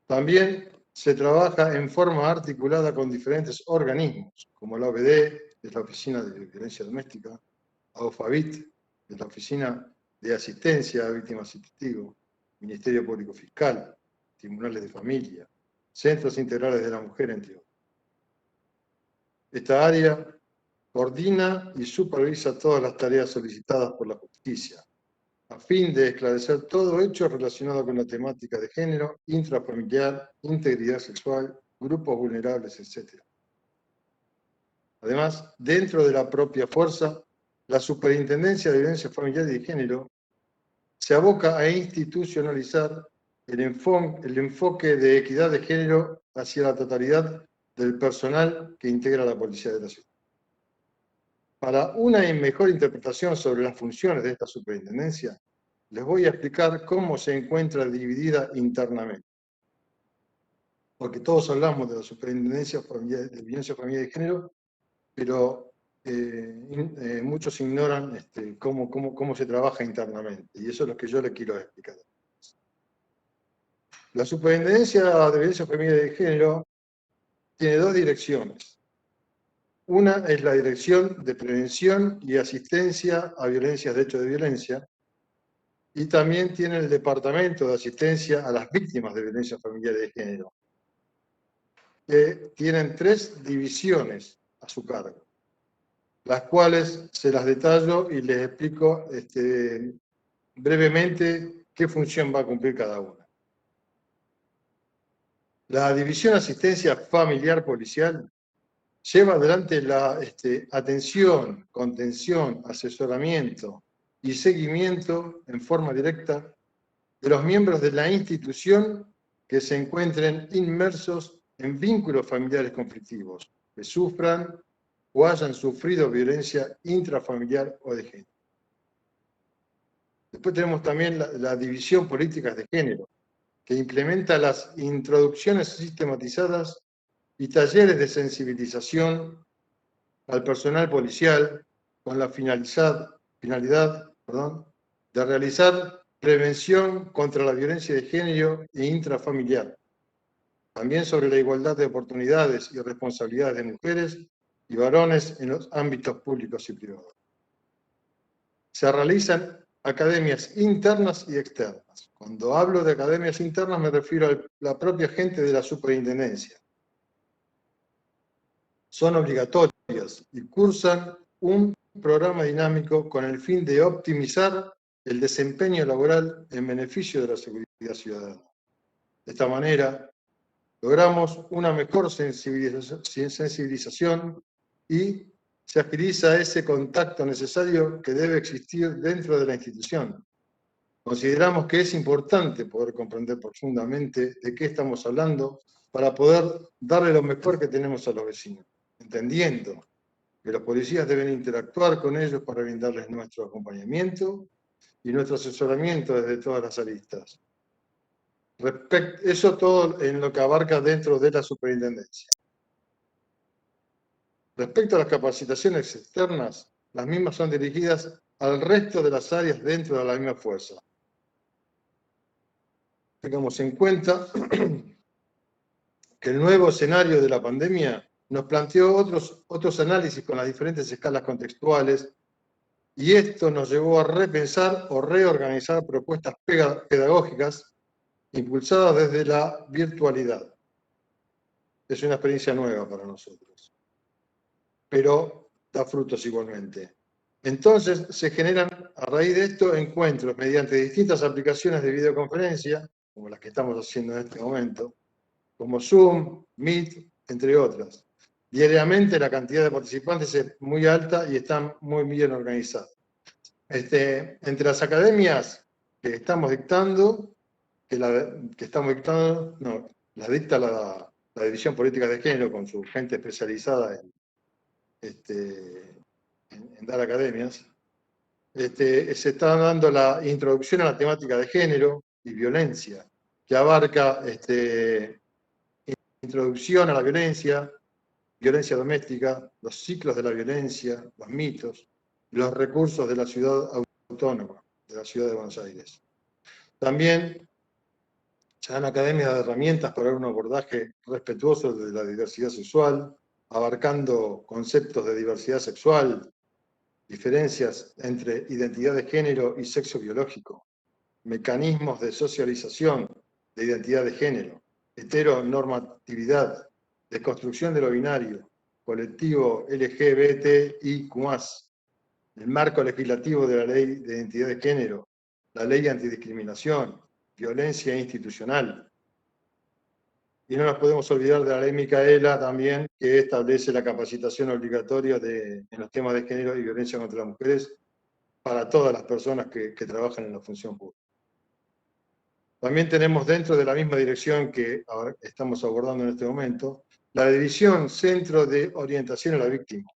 También se trabaja en forma articulada con diferentes organismos, como la OBD, que es la Oficina de Violencia Doméstica, AOFAVIT, que es la Oficina de Asistencia a Víctimas y Testigos, Ministerio Público Fiscal, Tribunales de Familia, Centros Integrales de la Mujer, entre otros. Esta área coordina y supervisa todas las tareas solicitadas por la justicia, a fin de esclarecer todo hecho relacionado con la temática de género, intrafamiliar, integridad sexual, grupos vulnerables, etc. Además, dentro de la propia fuerza, la Superintendencia de Violencia Familiar y de Género se aboca a institucionalizar el enfoque de equidad de género hacia la totalidad del personal que integra la Policía de la Ciudad. Para una mejor interpretación sobre las funciones de esta superintendencia, les voy a explicar cómo se encuentra dividida internamente. Porque todos hablamos de la superintendencia de violencia familiar y de género, pero muchos ignoran cómo se trabaja internamente, y eso es lo que yo les quiero explicar. La superintendencia de violencia familiar y de género tiene dos direcciones. Una es la Dirección de Prevención y Asistencia a Violencias de Hecho de Violencia, y también tiene el Departamento de Asistencia a las Víctimas de Violencia Familiar y de Género, que tienen 3 divisiones a su cargo, las cuales se las detallo y les explico brevemente qué función va a cumplir cada una. La División Asistencia Familiar Policial lleva adelante la atención, contención, asesoramiento y seguimiento en forma directa de los miembros de la institución que se encuentren inmersos en vínculos familiares conflictivos, que sufran o hayan sufrido violencia intrafamiliar o de género. Después tenemos también la División Políticas de Género, que implementa las introducciones sistematizadas y talleres de sensibilización al personal policial con la finalidad de realizar prevención contra la violencia de género e intrafamiliar. También sobre la igualdad de oportunidades y responsabilidades de mujeres y varones en los ámbitos públicos y privados. Se realizan academias internas y externas. Cuando hablo de academias internas me refiero a la propia gente de la superintendencia. Son obligatorias y cursan un programa dinámico con el fin de optimizar el desempeño laboral en beneficio de la seguridad ciudadana. De esta manera, logramos una mejor sensibilización y se agiliza ese contacto necesario que debe existir dentro de la institución, Consideramos que es importante poder comprender profundamente de qué estamos hablando para poder darle lo mejor que tenemos a los vecinos, entendiendo que los policías deben interactuar con ellos para brindarles nuestro acompañamiento y nuestro asesoramiento desde todas las aristas. Eso todo en lo que abarca dentro de la superintendencia. Respecto a las capacitaciones externas, las mismas son dirigidas al resto de las áreas dentro de la misma fuerza. Tengamos en cuenta que el nuevo escenario de la pandemia nos planteó otros análisis con las diferentes escalas contextuales, y esto nos llevó a repensar o reorganizar propuestas pedagógicas impulsadas desde la virtualidad. Es una experiencia nueva para nosotros, pero da frutos igualmente. Entonces se generan a raíz de esto encuentros mediante distintas aplicaciones de videoconferencia, como las que estamos haciendo en este momento, como Zoom, Meet, entre otras. Diariamente la cantidad de participantes es muy alta y están muy bien organizadas. Entre las academias que estamos dictando, la dicta la División Política de Género con su gente especializada en dar academias, se está dando la introducción a la temática de género y violencia, que abarca introducción a la violencia doméstica, los ciclos de la violencia, los mitos, los recursos de la ciudad autónoma, de la ciudad de Buenos Aires. También se dan academias de herramientas para un abordaje respetuoso de la diversidad sexual, abarcando conceptos de diversidad sexual, diferencias entre identidad de género y sexo biológico, mecanismos de socialización de identidad de género, heteronormatividad, desconstrucción de lo binario, colectivo LGBTIQ+, el marco legislativo de la Ley de Identidad de Género, la Ley Antidiscriminación, violencia institucional. Y no nos podemos olvidar de la Ley Micaela también, que establece la capacitación obligatoria en los temas de género y violencia contra las mujeres para todas las personas que trabajan en la función pública. También tenemos dentro de la misma dirección que estamos abordando en este momento, la División Centro de Orientación a la Víctima,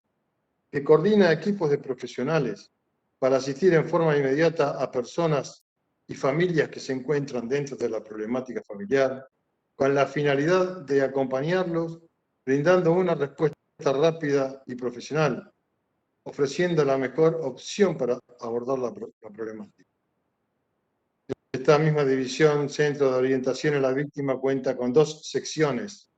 que coordina equipos de profesionales para asistir en forma inmediata a personas y familias que se encuentran dentro de la problemática familiar, con la finalidad de acompañarlos, brindando una respuesta rápida y profesional, ofreciendo la mejor opción para abordar la problemática. Esta misma división, Centro de Orientación a la Víctima, cuenta con 2 secciones.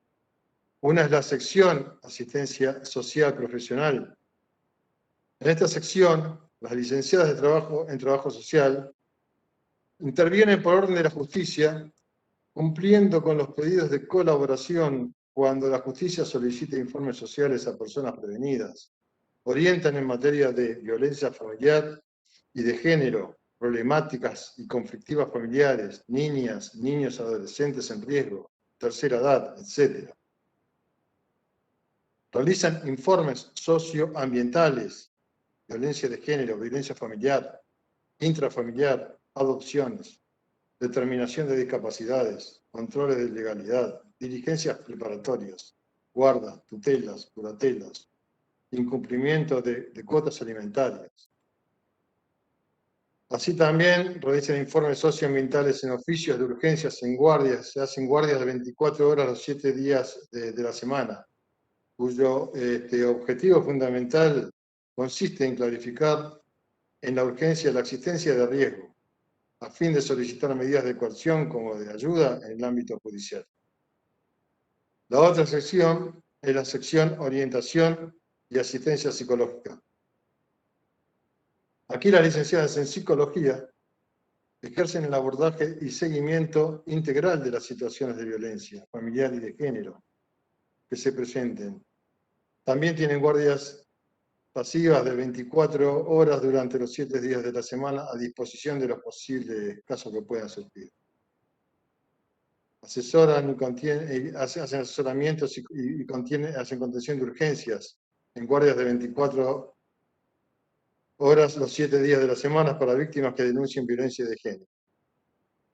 Una es la sección Asistencia Social Profesional. En esta sección, las licenciadas en Trabajo Social intervienen por orden de la justicia, cumpliendo con los pedidos de colaboración cuando la justicia solicita informes sociales a personas prevenidas. Orientan en materia de violencia familiar y de género, problemáticas y conflictivas familiares, niñas, niños, adolescentes en riesgo, tercera edad, etc. Realizan informes socioambientales, violencia de género, violencia familiar, intrafamiliar, adopciones, determinación de discapacidades, controles de legalidad, diligencias preparatorias, guardas, tutelas, curatelas, incumplimiento de cuotas alimentarias. Así también realizan informes socioambientales en oficios de urgencias en guardias, se hacen guardias de 24 horas los 7 días de la semana, cuyo objetivo fundamental consiste en clarificar en la urgencia la existencia de riesgo, a fin de solicitar medidas de coerción como de ayuda en el ámbito judicial. La otra sección es la sección Orientación y Asistencia Psicológica. Aquí las licenciadas en Psicología ejercen el abordaje y seguimiento integral de las situaciones de violencia familiar y de género que se presenten. También tienen guardias pasivas de 24 horas durante los 7 días de la semana a disposición de los posibles casos que puedan surgir. Asesoran y hacen asesoramientos y hacen contención de urgencias en guardias de 24 horas los 7 días de la semana para víctimas que denuncien violencia de género.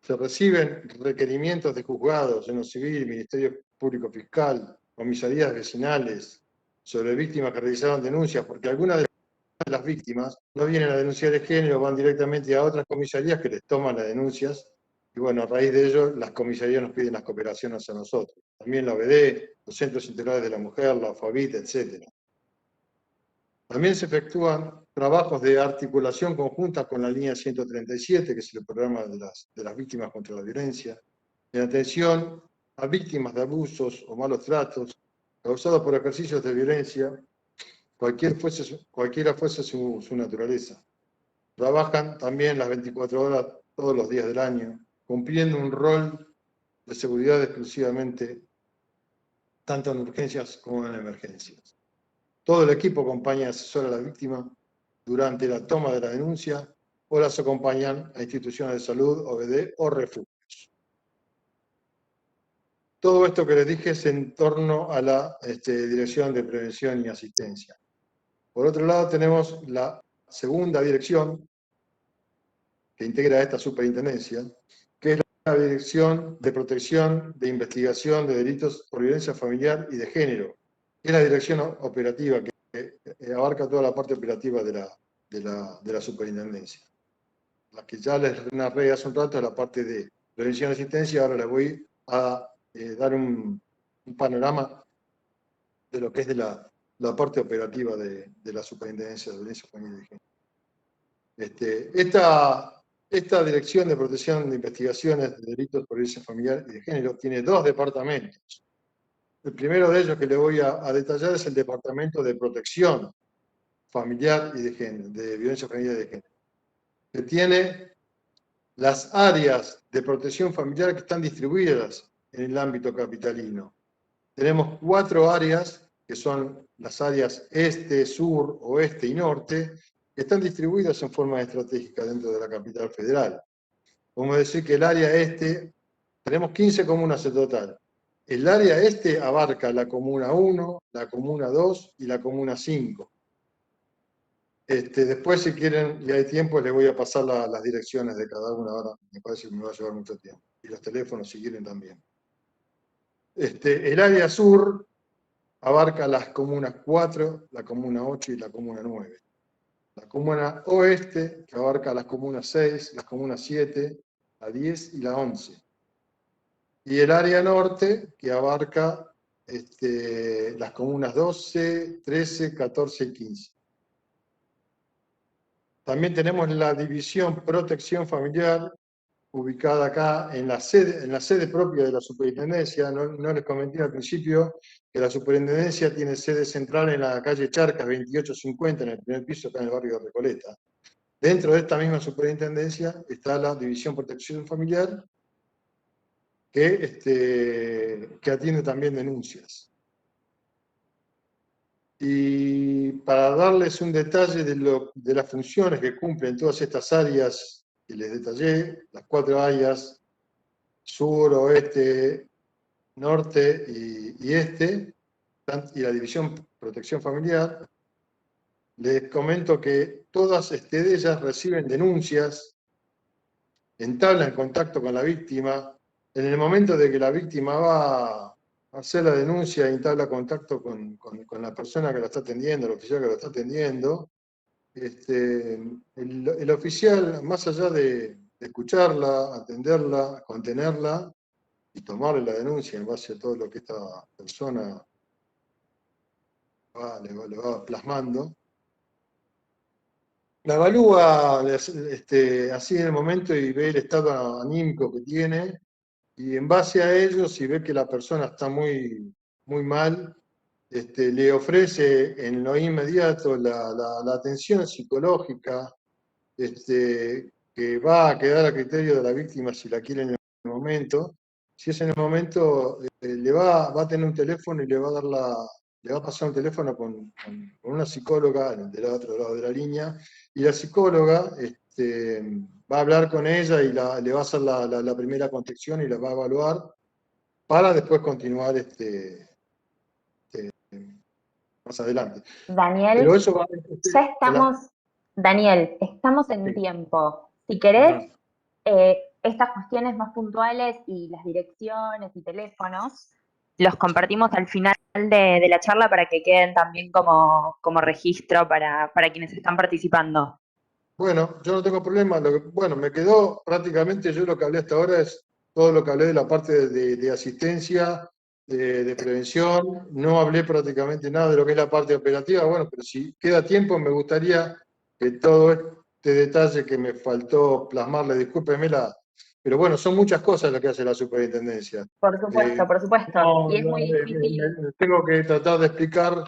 Se reciben requerimientos de juzgados en lo civil, Ministerio Público Fiscal, comisarías vecinales, sobre víctimas que realizaron denuncias, porque algunas de las víctimas no vienen a denunciar el género, van directamente a otras comisarías que les toman las denuncias, y bueno, a raíz de ello, las comisarías nos piden las cooperaciones a nosotros. También la OBD, los Centros Integrales de la Mujer, la OFABIT, etc. También se efectúan trabajos de articulación conjunta con la línea 137, que es el programa de las víctimas contra la violencia, en atención a víctimas de abusos o malos tratos causados por ejercicios de violencia, cualquiera fuese su naturaleza. Trabajan también las 24 horas, todos los días del año, cumpliendo un rol de seguridad exclusivamente, tanto en urgencias como en emergencias. Todo el equipo acompaña y asesora a la víctima durante la toma de la denuncia o las acompañan a instituciones de salud, OBD o refugios. Todo esto que les dije es en torno a la Dirección de Prevención y Asistencia. Por otro lado, tenemos la segunda dirección que integra esta superintendencia, que es la Dirección de Protección de Investigación de Delitos por Violencia Familiar y de Género, que es la dirección operativa que abarca toda la parte operativa de la superintendencia. La que ya les narré hace un rato es la parte de prevención y asistencia, ahora les voy a dar un panorama de lo que es de la parte operativa de la superintendencia de violencia familiar y de género. Esta Dirección de Protección de Investigaciones de Delitos por Violencia Familiar y de Género tiene dos departamentos. El primero de ellos que le voy a detallar es el Departamento de Protección Familiar y de Género, de Violencia Familiar y de Género, que tiene las áreas de protección familiar que están distribuidas en el ámbito capitalino. Tenemos 4 áreas, que son las áreas este, sur, oeste y norte, que están distribuidas en forma estratégica dentro de la capital federal. Vamos a decir que el área este, tenemos 15 comunas en total. El área este abarca la comuna 1, la comuna 2 y la comuna 5. Después, si quieren y hay tiempo, les voy a pasar las direcciones de cada una. Ahora me parece que me va a llevar mucho tiempo. Y los teléfonos, si quieren, también. El área sur abarca las comunas 4, la comuna 8 y la comuna 9. La comuna oeste, que abarca las comunas 6, las comunas 7, la 10 y la 11. Y el área norte, que abarca las comunas 12, 13, 14 y 15. También tenemos la División Protección Familiar, ubicada acá en la sede propia de la superintendencia. No les comenté al principio que la superintendencia tiene sede central en la calle Charcas 2850, en el primer piso, acá en el barrio de Recoleta. Dentro de esta misma superintendencia está la División Protección Familiar, que atiende también denuncias. Y para darles un detalle de las funciones que cumplen todas estas áreas que les detallé, las 4 áreas, sur, oeste, norte y este, y la División Protección Familiar, les comento que todas de ellas reciben denuncias, entablan contacto con la víctima. En el momento de que la víctima va a hacer la denuncia, entabla contacto con la persona que la está atendiendo, el oficial que la está atendiendo. El oficial, más allá de escucharla, atenderla, contenerla y tomarle la denuncia en base a todo lo que esta persona le va plasmando, la evalúa así en el momento y ve el estado anímico que tiene, y en base a ello, si ve que la persona está muy, muy mal, le ofrece en lo inmediato la atención psicológica, que va a quedar a criterio de la víctima si la quiere en el momento. Si es en el momento, va a tener un teléfono y le va a pasar un teléfono con una psicóloga del otro lado de la línea, y la psicóloga va a hablar con ella y le va a hacer la primera contexción y la va a evaluar para después continuar más adelante. Daniel, Pero eso va ya estamos, Daniel, estamos en Sí. tiempo. Si querés, Ajá. estas cuestiones más puntuales y las direcciones y teléfonos los compartimos al final de la charla para que queden también como registro para quienes están participando. Bueno, yo no tengo problema. Bueno, me quedó prácticamente, yo lo que hablé hasta ahora es todo lo que hablé de la parte de asistencia, de prevención. No hablé prácticamente nada de lo que es la parte operativa. Bueno, pero si queda tiempo, me gustaría que todo este detalle que me faltó plasmarle, discúlpeme pero bueno, son muchas cosas las que hace la superintendencia. Por supuesto. No, Y es muy difícil. tengo que tratar de explicar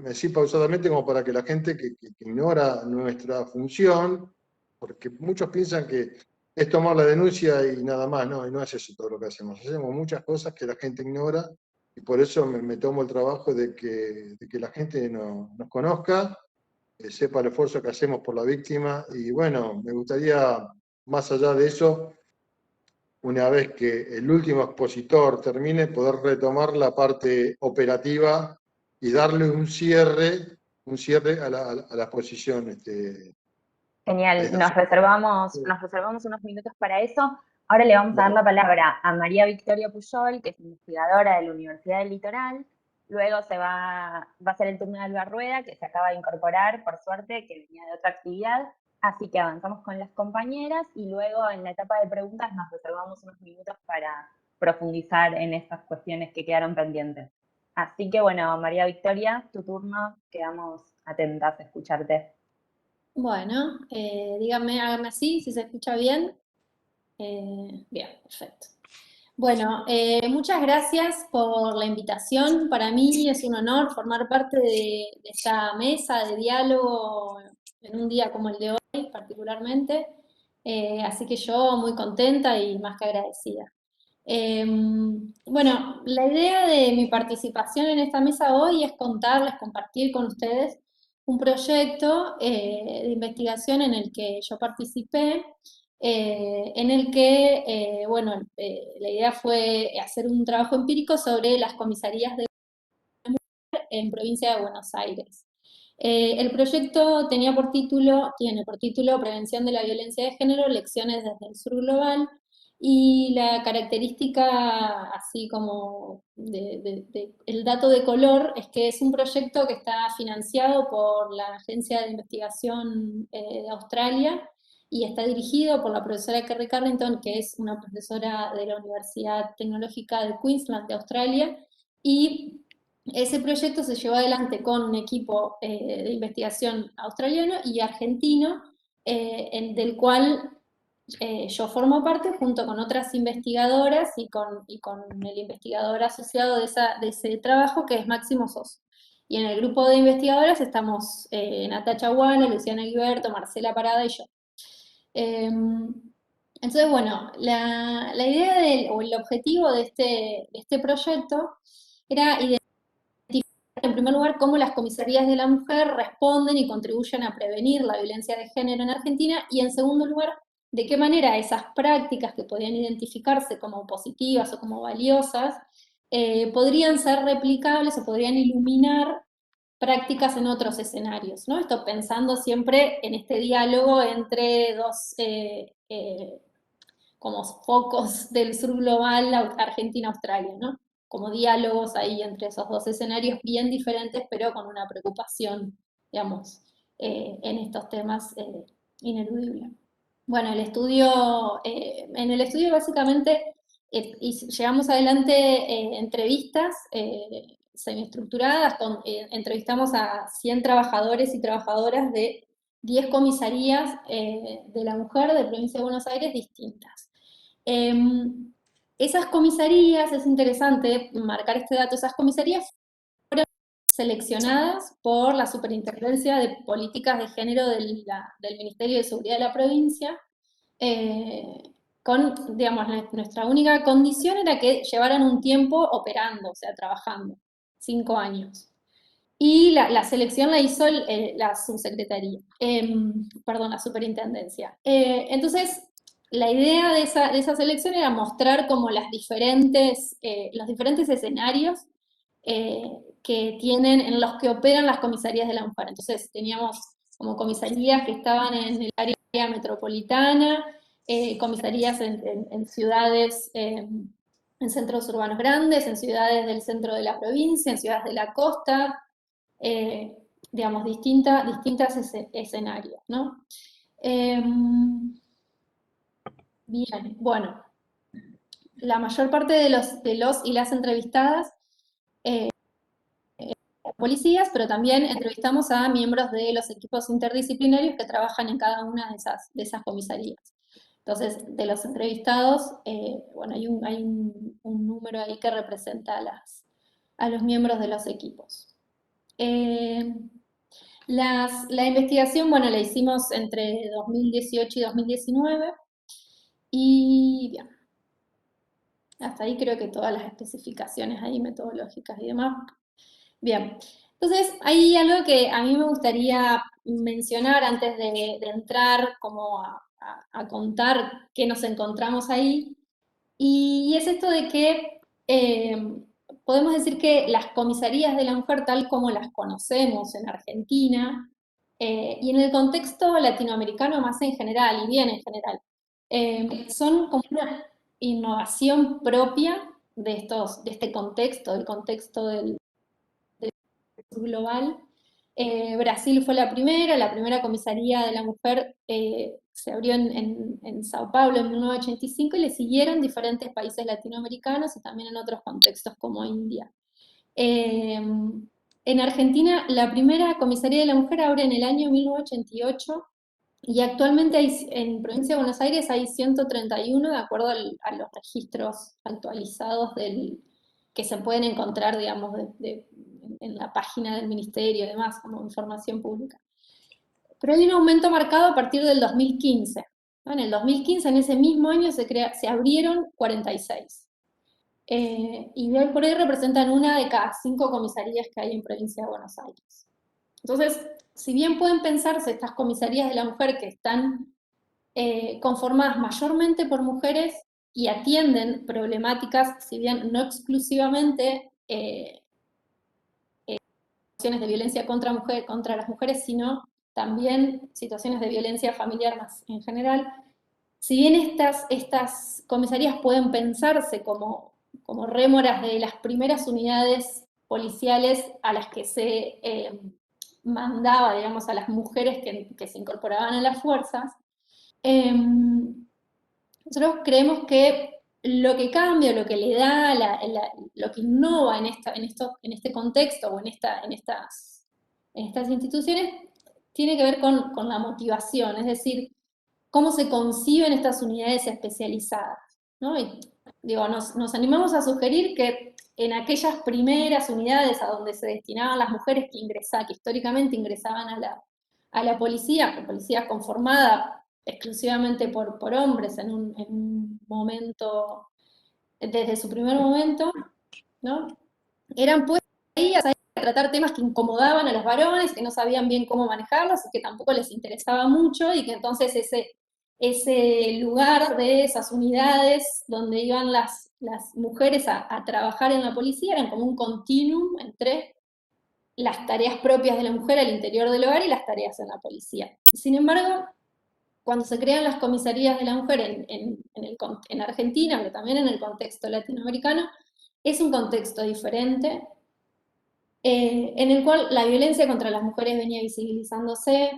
así pausadamente como para que la gente que ignora nuestra función, porque muchos piensan que es tomar la denuncia y nada más, no, y no es eso todo lo que hacemos. Hacemos muchas cosas que la gente ignora y por eso me tomo el trabajo de que la gente nos conozca, sepa el esfuerzo que hacemos por la víctima y bueno, me gustaría, más allá de eso, una vez que el último expositor termine, poder retomar la parte operativa y darle un cierre a la exposición. Genial, nos reservamos unos minutos para eso. Ahora le vamos a dar la palabra a María Victoria Puyol, que es investigadora de la Universidad del Litoral. Luego va a ser el turno de Alba Rueda, que se acaba de incorporar, por suerte, que venía de otra actividad. Así que avanzamos con las compañeras y luego en la etapa de preguntas nos reservamos unos minutos para profundizar en estas cuestiones que quedaron pendientes. Así que bueno, María Victoria, tu turno, quedamos atentas a escucharte. Bueno, díganme, háganme así, si se escucha bien. Bien, perfecto. Bueno, muchas gracias por la invitación. Para mí es un honor formar parte de esta mesa de diálogo en un día como el de hoy, particularmente. Así que yo muy contenta y más que agradecida. Bueno, la idea de mi participación en esta mesa hoy es contarles, compartir con ustedes un proyecto de investigación en el que yo participé, en el que, bueno, la idea fue hacer un trabajo empírico sobre las comisarías de mujer en provincia de Buenos Aires. El proyecto tiene por título Prevención de la Violencia de Género, lecciones desde el sur global, y la característica, así como el dato de color, es que es un proyecto que está financiado por la Agencia de Investigación de Australia y está dirigido por la profesora Kerry Carrington, que es una profesora de la Universidad Tecnológica de Queensland de Australia, y ese proyecto se llevó adelante con un equipo de investigación australiano y argentino, del cual yo formo parte junto con otras investigadoras y con el investigador asociado de ese trabajo, que es Máximo Soso. Y en el grupo de investigadoras estamos Natacha Guana, Luciana Guiberto, Marcela Parada y yo. Entonces, bueno, la idea o el objetivo de este proyecto era identificar, en primer lugar, cómo las comisarías de la mujer responden y contribuyen a prevenir la violencia de género en Argentina, y en segundo lugar, de qué manera esas prácticas que podían identificarse como positivas o como valiosas podrían ser replicables o podrían iluminar prácticas en otros escenarios, ¿no? Esto pensando siempre en este diálogo entre dos como focos del sur global, Argentina-Australia, ¿no? Como diálogos ahí entre esos dos escenarios bien diferentes, pero con una preocupación, digamos, en estos temas ineludible. Bueno, en el estudio básicamente llevamos adelante entrevistas semiestructuradas, entrevistamos a 100 trabajadores y trabajadoras de 10 comisarías de la mujer de provincia de Buenos Aires distintas. Esas comisarías, es interesante marcar este dato, esas comisarías fueron seleccionadas por la Superintendencia de Políticas de Género del Ministerio de Seguridad de la provincia, digamos, nuestra única condición era que llevaran un tiempo operando, o sea, trabajando, 5 años. Y la selección la hizo la subsecretaría, perdón, la superintendencia. Entonces, la idea de esa selección era mostrar como los diferentes escenarios que tienen, en los que operan las comisarías de la mujer. Entonces, teníamos como comisarías que estaban en el área metropolitana, comisarías en ciudades, en centros urbanos grandes, en ciudades del centro de la provincia, en ciudades de la costa, digamos, distintos escenarios, ¿no? Bien, bueno, la mayor parte de los y las entrevistadas policías, pero también entrevistamos a miembros de los equipos interdisciplinarios que trabajan en cada una de esas comisarías. Entonces, de los entrevistados, bueno, hay un número ahí que representa a los miembros de los equipos. La investigación, bueno, la hicimos entre 2018 y 2019, y bien, hasta ahí creo que todas las especificaciones ahí metodológicas y demás. Bien, entonces hay algo que a mí me gustaría mencionar antes de entrar como a contar qué nos encontramos ahí, y es esto de que podemos decir que las comisarías de la mujer tal como las conocemos en Argentina, y en el contexto latinoamericano más en general, y bien en general, son como una innovación propia de este contexto, del contexto del global. Brasil fue la primera comisaría de la mujer se abrió en Sao Paulo en 1985, y le siguieron diferentes países latinoamericanos y también en otros contextos como India. En Argentina, la primera comisaría de la mujer abre en el año 1988, y actualmente en Provincia de Buenos Aires hay 131 de acuerdo a los registros actualizados que se pueden encontrar, digamos, en la página del ministerio y demás, como información pública. Pero hay un aumento marcado a partir del 2015. ¿No? En el 2015, en ese mismo año, se abrieron 46. Y de hoy por hoy representan una de cada 5 comisarías que hay en Provincia de Buenos Aires. Entonces, si bien pueden pensarse estas comisarías de la mujer que están conformadas mayormente por mujeres y atienden problemáticas, si bien no exclusivamente situaciones de violencia contra las mujeres, sino también situaciones de violencia familiar más en general, si bien estas comisarías pueden pensarse como rémoras de las primeras unidades policiales a las que se mandaba, digamos, a las mujeres que se incorporaban a las fuerzas, nosotros creemos que lo que cambia, lo que le da, lo que innova en este contexto o en estas instituciones, tiene que ver con la motivación, es decir, cómo se conciben estas unidades especializadas, ¿no? Y, digo, nos animamos a sugerir que en aquellas primeras unidades a donde se destinaban las mujeres que históricamente ingresaban a la policía conformada exclusivamente por hombres en un momento, desde su primer momento, ¿no? Eran puestos ahí a tratar temas que incomodaban a los varones, que no sabían bien cómo manejarlos y que tampoco les interesaba mucho, y que entonces ese lugar de esas unidades donde iban las mujeres a trabajar en la policía eran como un continuum entre las tareas propias de la mujer al interior del hogar y las tareas en la policía. Sin embargo, cuando se crean las comisarías de la mujer en Argentina, pero también en el contexto latinoamericano, es un contexto diferente, en el cual la violencia contra las mujeres venía visibilizándose,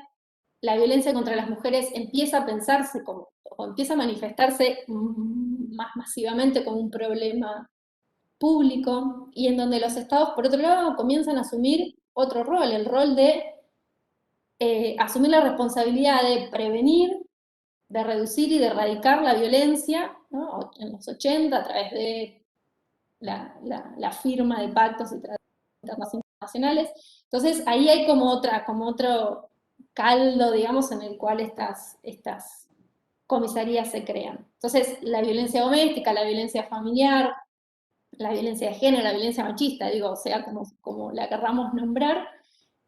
la violencia contra las mujeres empieza a pensarse o empieza a manifestarse más masivamente como un problema público, y en donde los estados, por otro lado, comienzan a asumir otro rol, el rol de asumir la responsabilidad de prevenir, de reducir y de erradicar la violencia, ¿no? En los 80, a través de la firma de pactos y tratados internacionales. Entonces, ahí hay como otro caldo, digamos, en el cual estas comisarías se crean. Entonces, la violencia doméstica, la violencia familiar, la violencia de género, la violencia machista, digo, sea como la querramos nombrar,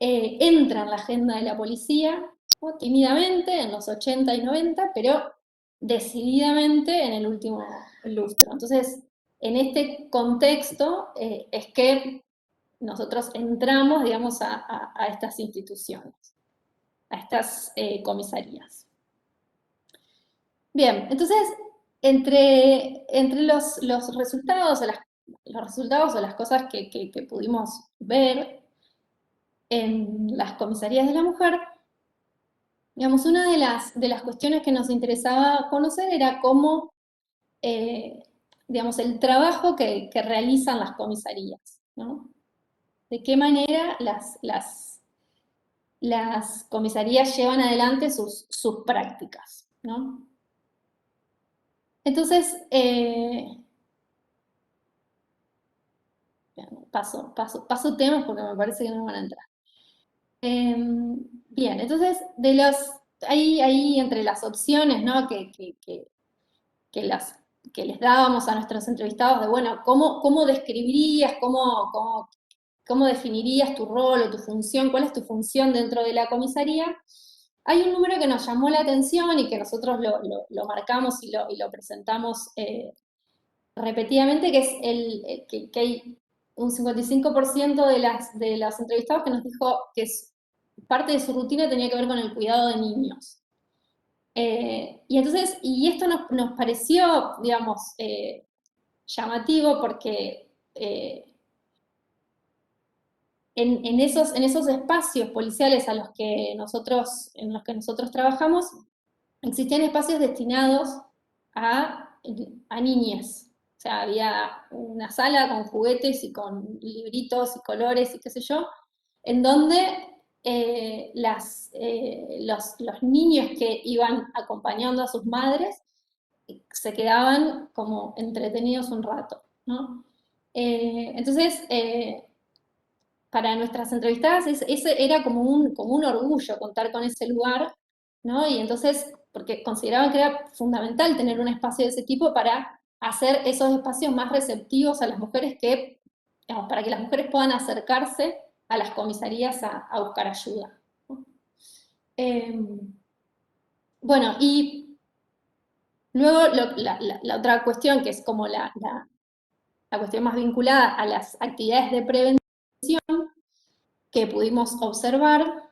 entra en la agenda de la policía, ¿no? Tímidamente en los 80 y 90, pero decididamente en el último lustro. Entonces, en este contexto es que nosotros entramos, digamos, a estas instituciones, a estas comisarías. Bien, entonces, entre los resultados los resultados o las cosas que pudimos ver en las comisarías de la mujer, digamos, una de las cuestiones que nos interesaba conocer era cómo, digamos, el trabajo que realizan las comisarías, ¿no? De qué manera las comisarías llevan adelante sus prácticas, ¿no? Entonces, paso temas porque me parece que no van a entrar. Bien, entonces, ahí entre las opciones, ¿no? que les dábamos a nuestros entrevistados de, bueno, ¿cómo describirías, cómo definirías tu rol o tu función, cuál es tu función dentro de la comisaría? Hay un número que nos llamó la atención y que nosotros lo marcamos y lo presentamos repetidamente, que es que hay un 55% de los entrevistados que nos dijo que parte de su rutina tenía que ver con el cuidado de niños. Y esto nos pareció, digamos, llamativo porque en esos espacios policiales en los que nosotros trabajamos, existían espacios destinados a niñas. O sea, había una sala con juguetes y con libritos y colores y qué sé yo, en donde los niños que iban acompañando a sus madres se quedaban como entretenidos un rato, ¿no? Entonces, para nuestras entrevistadas ese era como un orgullo contar con ese lugar, ¿no? Y entonces, porque consideraban que era fundamental tener un espacio de ese tipo para hacer esos espacios más receptivos a las mujeres digamos, para que las mujeres puedan acercarse a las comisarías a buscar ayuda, ¿no? Bueno, y luego la otra cuestión, que es como la cuestión más vinculada a las actividades de prevención que pudimos observar,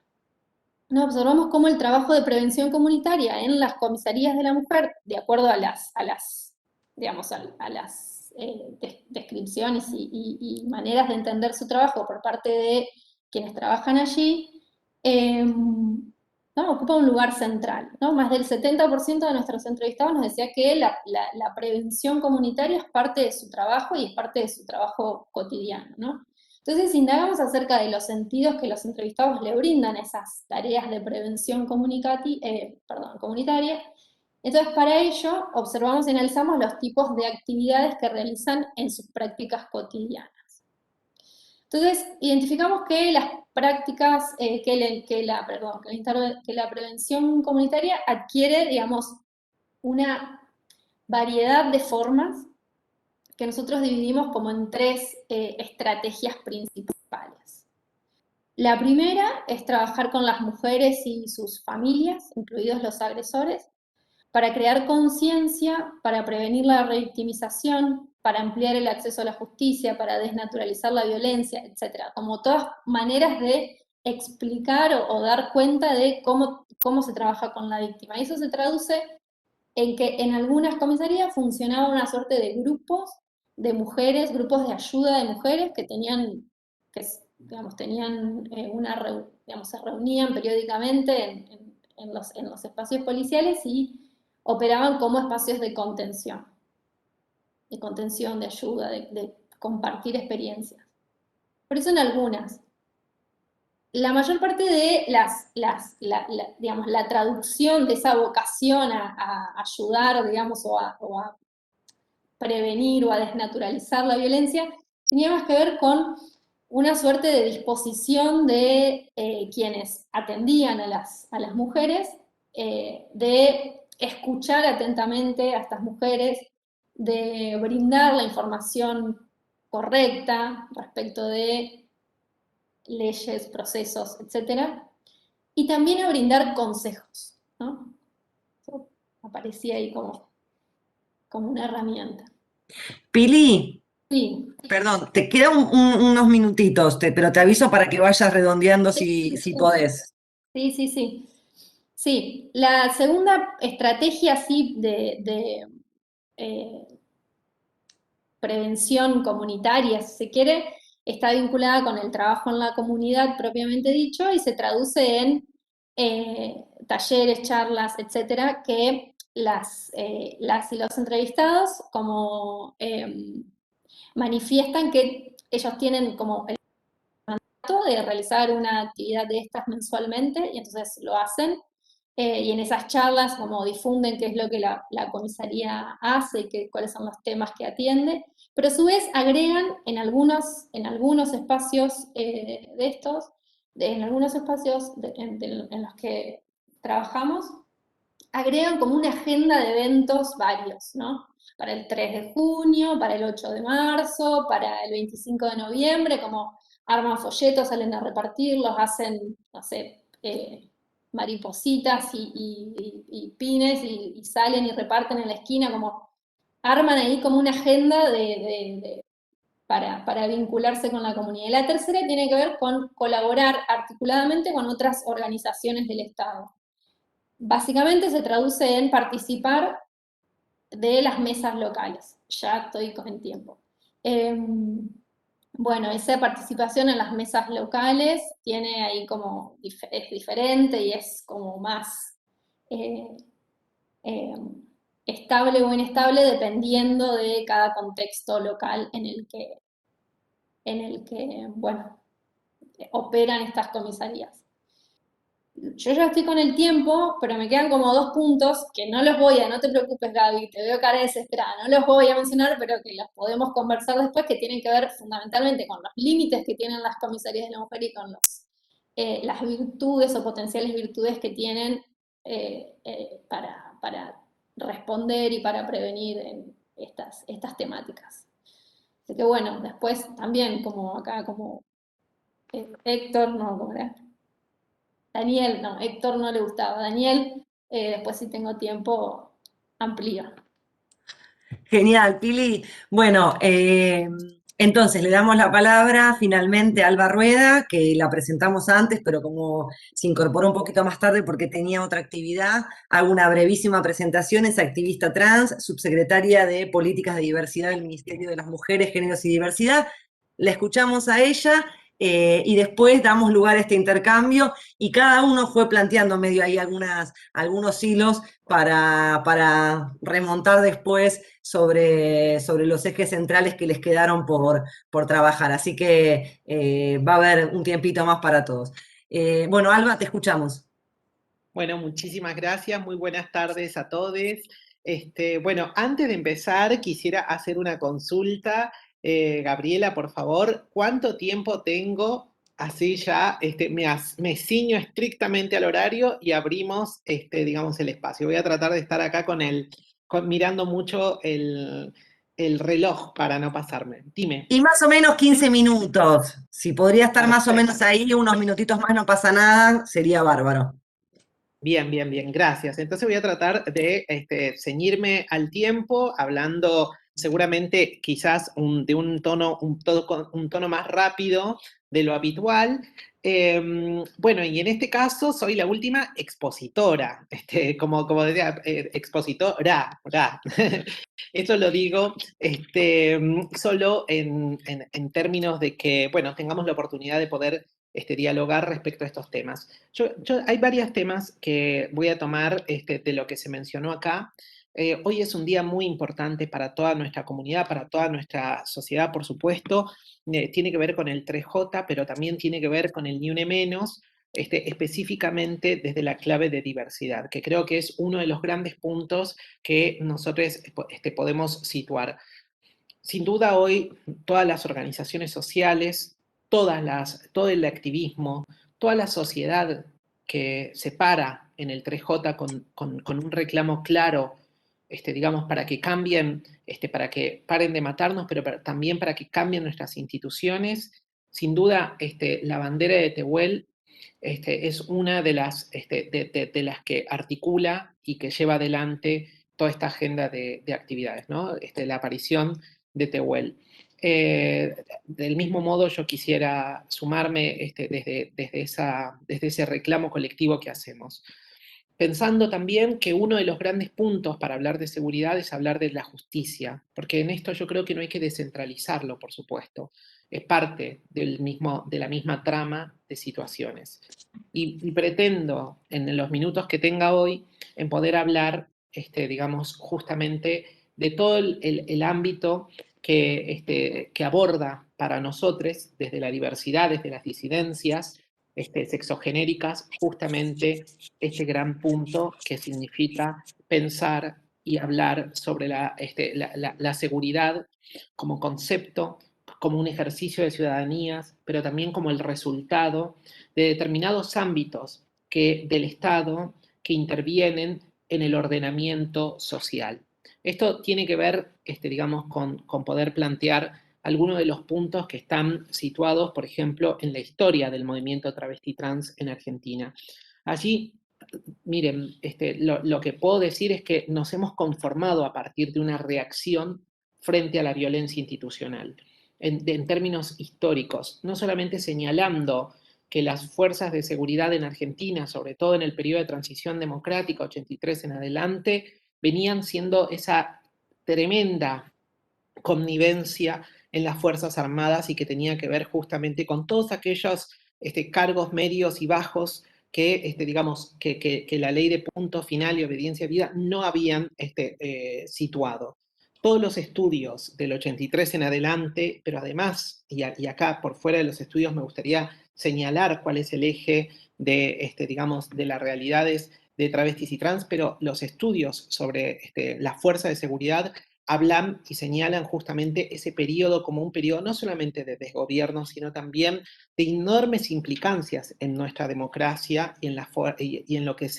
no observamos cómo el trabajo de prevención comunitaria en las comisarías de la mujer, de acuerdo a las descripciones y maneras de entender su trabajo por parte de quienes trabajan allí, ¿no? Ocupa un lugar central, ¿no? Más del 70% de nuestros entrevistados nos decía que la prevención comunitaria es parte de su trabajo y es parte de su trabajo cotidiano, ¿no? Entonces, indagamos acerca de los sentidos que los entrevistados le brindan a esas tareas de prevención comunitaria. Entonces, para ello, observamos y analizamos los tipos de actividades que realizan en sus prácticas cotidianas. Entonces, identificamos que las prácticas, que la prevención comunitaria adquiere, digamos, una variedad de formas que nosotros dividimos como en tres estrategias principales. La primera es trabajar con las mujeres y sus familias, incluidos los agresores, para crear conciencia, para prevenir la revictimización, para ampliar el acceso a la justicia, para desnaturalizar la violencia, etc. Como todas maneras de explicar o dar cuenta de cómo se trabaja con la víctima. Y eso se traduce en que en algunas comisarías funcionaba una suerte de grupos de mujeres, grupos de ayuda de mujeres que se reunían periódicamente en los espacios policiales y operaban como espacios de contención, de ayuda, de compartir experiencias. Por eso en algunas. La mayor parte de la traducción de esa vocación a ayudar, digamos, o a prevenir o a desnaturalizar la violencia, tenía más que ver con una suerte de disposición de quienes atendían a las mujeres, de escuchar atentamente a estas mujeres, de brindar la información correcta respecto de leyes, procesos, etc. Y también a brindar consejos, ¿no? Eso aparecía ahí como una herramienta. Pili, Sí. perdón, te quedan unos minutitos, pero te aviso para que vayas redondeando si podés. Sí. Sí, la segunda estrategia así de prevención comunitaria, si se quiere, está vinculada con el trabajo en la comunidad propiamente dicho y se traduce en talleres, charlas, etcétera, que las y los entrevistados como manifiestan que ellos tienen como el mandato de realizar una actividad de estas mensualmente y entonces lo hacen. Y en esas charlas como difunden qué es lo que la comisaría hace y cuáles son los temas que atiende, pero a su vez agregan en algunos espacios de estos, en algunos espacios en los que trabajamos, agregan como una agenda de eventos varios, ¿no? Para el 3 de junio, para el 8 de marzo, para el 25 de noviembre, como arman folletos, salen a repartirlos, hacen, no sé, maripositas y pines y salen y reparten en la esquina, como arman ahí como una agenda para vincularse con la comunidad. Y la tercera tiene que ver con colaborar articuladamente con otras organizaciones del Estado. Básicamente se traduce en participar de las mesas locales. Ya estoy en tiempo. Bueno, esa participación en las mesas locales tiene ahí como, es diferente y es como más estable o inestable dependiendo de cada contexto local en el que bueno, operan estas comisarías. Yo ya estoy con el tiempo, pero me quedan como 2 puntos que no te preocupes Gaby, te veo cara desesperada, no los voy a mencionar, pero que los podemos conversar después, que tienen que ver fundamentalmente con los límites que tienen las comisarías de la mujer y con las virtudes o potenciales virtudes que tienen para responder y para prevenir en estas temáticas. Así que bueno, después también como acá, como Héctor, no, ¿cómo era? Daniel, no, Héctor no le gustaba. Daniel, después si tengo tiempo, amplío. Genial, Pili. Bueno, entonces le damos la palabra finalmente a Alba Rueda, que la presentamos antes, pero como se incorporó un poquito más tarde porque tenía otra actividad, hago una brevísima presentación. Es activista trans, subsecretaria de Políticas de Diversidad del Ministerio de las Mujeres, Géneros y Diversidad. La escuchamos a ella y después damos lugar a este intercambio y cada uno fue planteando medio ahí algunos hilos para remontar después sobre los ejes centrales que les quedaron por trabajar. Así que va a haber un tiempito más para todos. Bueno, Alba, te escuchamos. Bueno, muchísimas gracias. Muy buenas tardes a todos. Bueno, antes de empezar, quisiera hacer una consulta. Gabriela, por favor, ¿cuánto tiempo tengo? Así ya me ciño estrictamente al horario y abrimos, digamos, el espacio. Voy a tratar de estar acá mirando mucho el reloj para no pasarme. Dime. Y más o menos 15 minutos. Si podría estar más o menos ahí, unos minutitos más, no pasa nada, sería bárbaro. Bien, bien, bien, gracias. Entonces voy a tratar de ceñirme al tiempo, hablando seguramente quizás de un tono más rápido de lo habitual. Bueno, y en este caso soy la última expositora, como decía, expositora. Eso lo digo solo en términos de que, bueno, tengamos la oportunidad de poder dialogar respecto a estos temas. Hay varios temas que voy a tomar de lo que se mencionó acá. Hoy es un día muy importante para toda nuestra comunidad, para toda nuestra sociedad, por supuesto. Tiene que ver con el 3J, pero también tiene que ver con el Ni Une Menos, específicamente desde la clave de diversidad, que creo que es uno de los grandes puntos que nosotros podemos situar. Sin duda hoy todas las organizaciones sociales, todo el activismo, toda la sociedad que se para en el 3J con un reclamo claro, digamos, para que cambien, para que paren de matarnos, pero también para que cambien nuestras instituciones. Sin duda, la bandera de Tehuel es una de las las que articula y que lleva adelante toda esta agenda de actividades, ¿no? La aparición de Tehuel. Del mismo modo, yo quisiera sumarme desde ese reclamo colectivo que hacemos. pensando también que uno de los grandes puntos para hablar de seguridad es hablar de la justicia, porque en esto yo creo que no hay que descentralizarlo, por supuesto. Es parte de la misma trama de situaciones. Y pretendo, en los minutos que tenga hoy, en poder hablar, digamos, justamente de todo el ámbito que aborda para nosotros, desde la diversidad, desde las disidencias sexogenéricas, justamente este gran punto que significa pensar y hablar sobre la seguridad como concepto, como un ejercicio de ciudadanías, pero también como el resultado de determinados ámbitos del Estado que intervienen en el ordenamiento social. Esto tiene que ver, digamos, con poder plantear algunos de los puntos que están situados, por ejemplo, en la historia del movimiento travesti trans en Argentina. Allí, miren, lo que puedo decir es que nos hemos conformado a partir de una reacción frente a la violencia institucional, en términos históricos, no solamente señalando que las fuerzas de seguridad en Argentina, sobre todo en el periodo de transición democrática, 83 en adelante, venían siendo esa tremenda connivencia en las Fuerzas Armadas y que tenía que ver justamente con todos aquellos cargos medios y bajos que, digamos, que la ley de punto final y obediencia a vida no habían situado. Todos los estudios del 83 en adelante, pero además, y acá por fuera de los estudios me gustaría señalar cuál es el eje de, digamos, de las realidades de travestis y trans, pero los estudios sobre la fuerza de seguridad hablan y señalan justamente ese periodo como un periodo no solamente de desgobierno, sino también de enormes implicancias en nuestra democracia y en lo que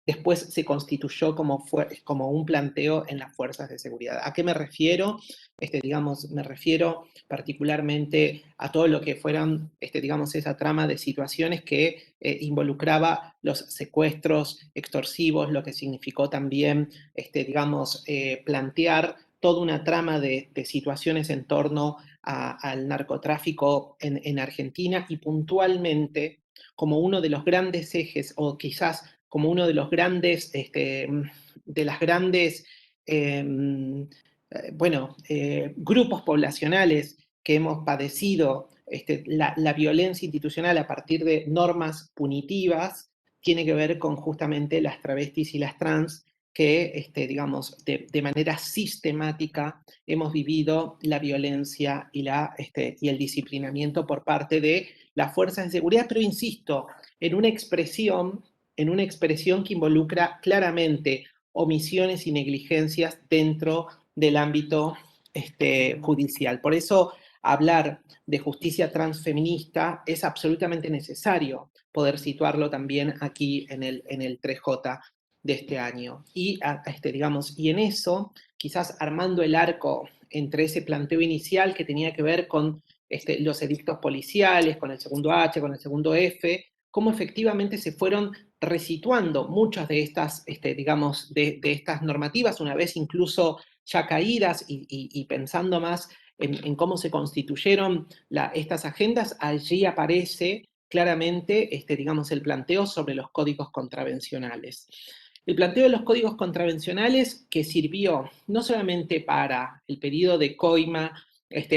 después se constituyó como un planteo en las fuerzas de seguridad. ¿A qué me refiero? Digamos, me refiero particularmente a todo lo que fueron, digamos, esa trama de situaciones que involucraba los secuestros extorsivos, lo que significó también, digamos, plantear toda una trama de situaciones en torno al narcotráfico en Argentina y puntualmente como uno de los grandes ejes o quizás como uno de los grandes, de las grandes, grupos poblacionales que hemos padecido la violencia institucional a partir de normas punitivas, tiene que ver con justamente las travestis y las trans que, digamos, de manera sistemática hemos vivido la violencia y el disciplinamiento por parte de las fuerzas de seguridad, pero insisto, en una expresión que involucra claramente omisiones y negligencias dentro del ámbito judicial. Por eso hablar de justicia transfeminista es absolutamente necesario poder situarlo también aquí en el 3J de este año. Y, digamos, y en eso, quizás armando el arco entre ese planteo inicial que tenía que ver con los edictos policiales, con el segundo H, con el segundo F, cómo efectivamente se fueron resituando muchas de estas, digamos, de estas normativas, una vez incluso ya caídas y pensando más en cómo se constituyeron estas agendas, allí aparece claramente, digamos, el planteo sobre los códigos contravencionales. El planteo de los códigos contravencionales que sirvió no solamente para el periodo de coima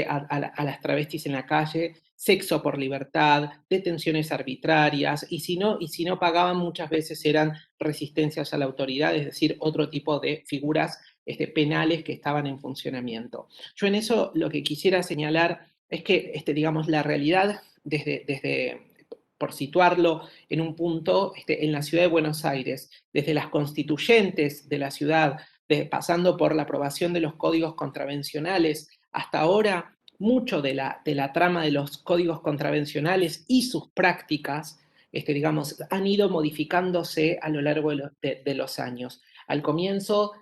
a las travestis en la calle, sexo por libertad, detenciones arbitrarias, y si no pagaban muchas veces eran resistencias a la autoridad, es decir, otro tipo de figuras penales que estaban en funcionamiento. Yo en eso lo que quisiera señalar es que, digamos, la realidad por situarlo en un punto, en la ciudad de Buenos Aires, desde las constituyentes de la ciudad, pasando por la aprobación de los códigos contravencionales, hasta ahora, mucho de la trama de los códigos contravencionales y sus prácticas, digamos, han ido modificándose a lo largo de los años. Al comienzo,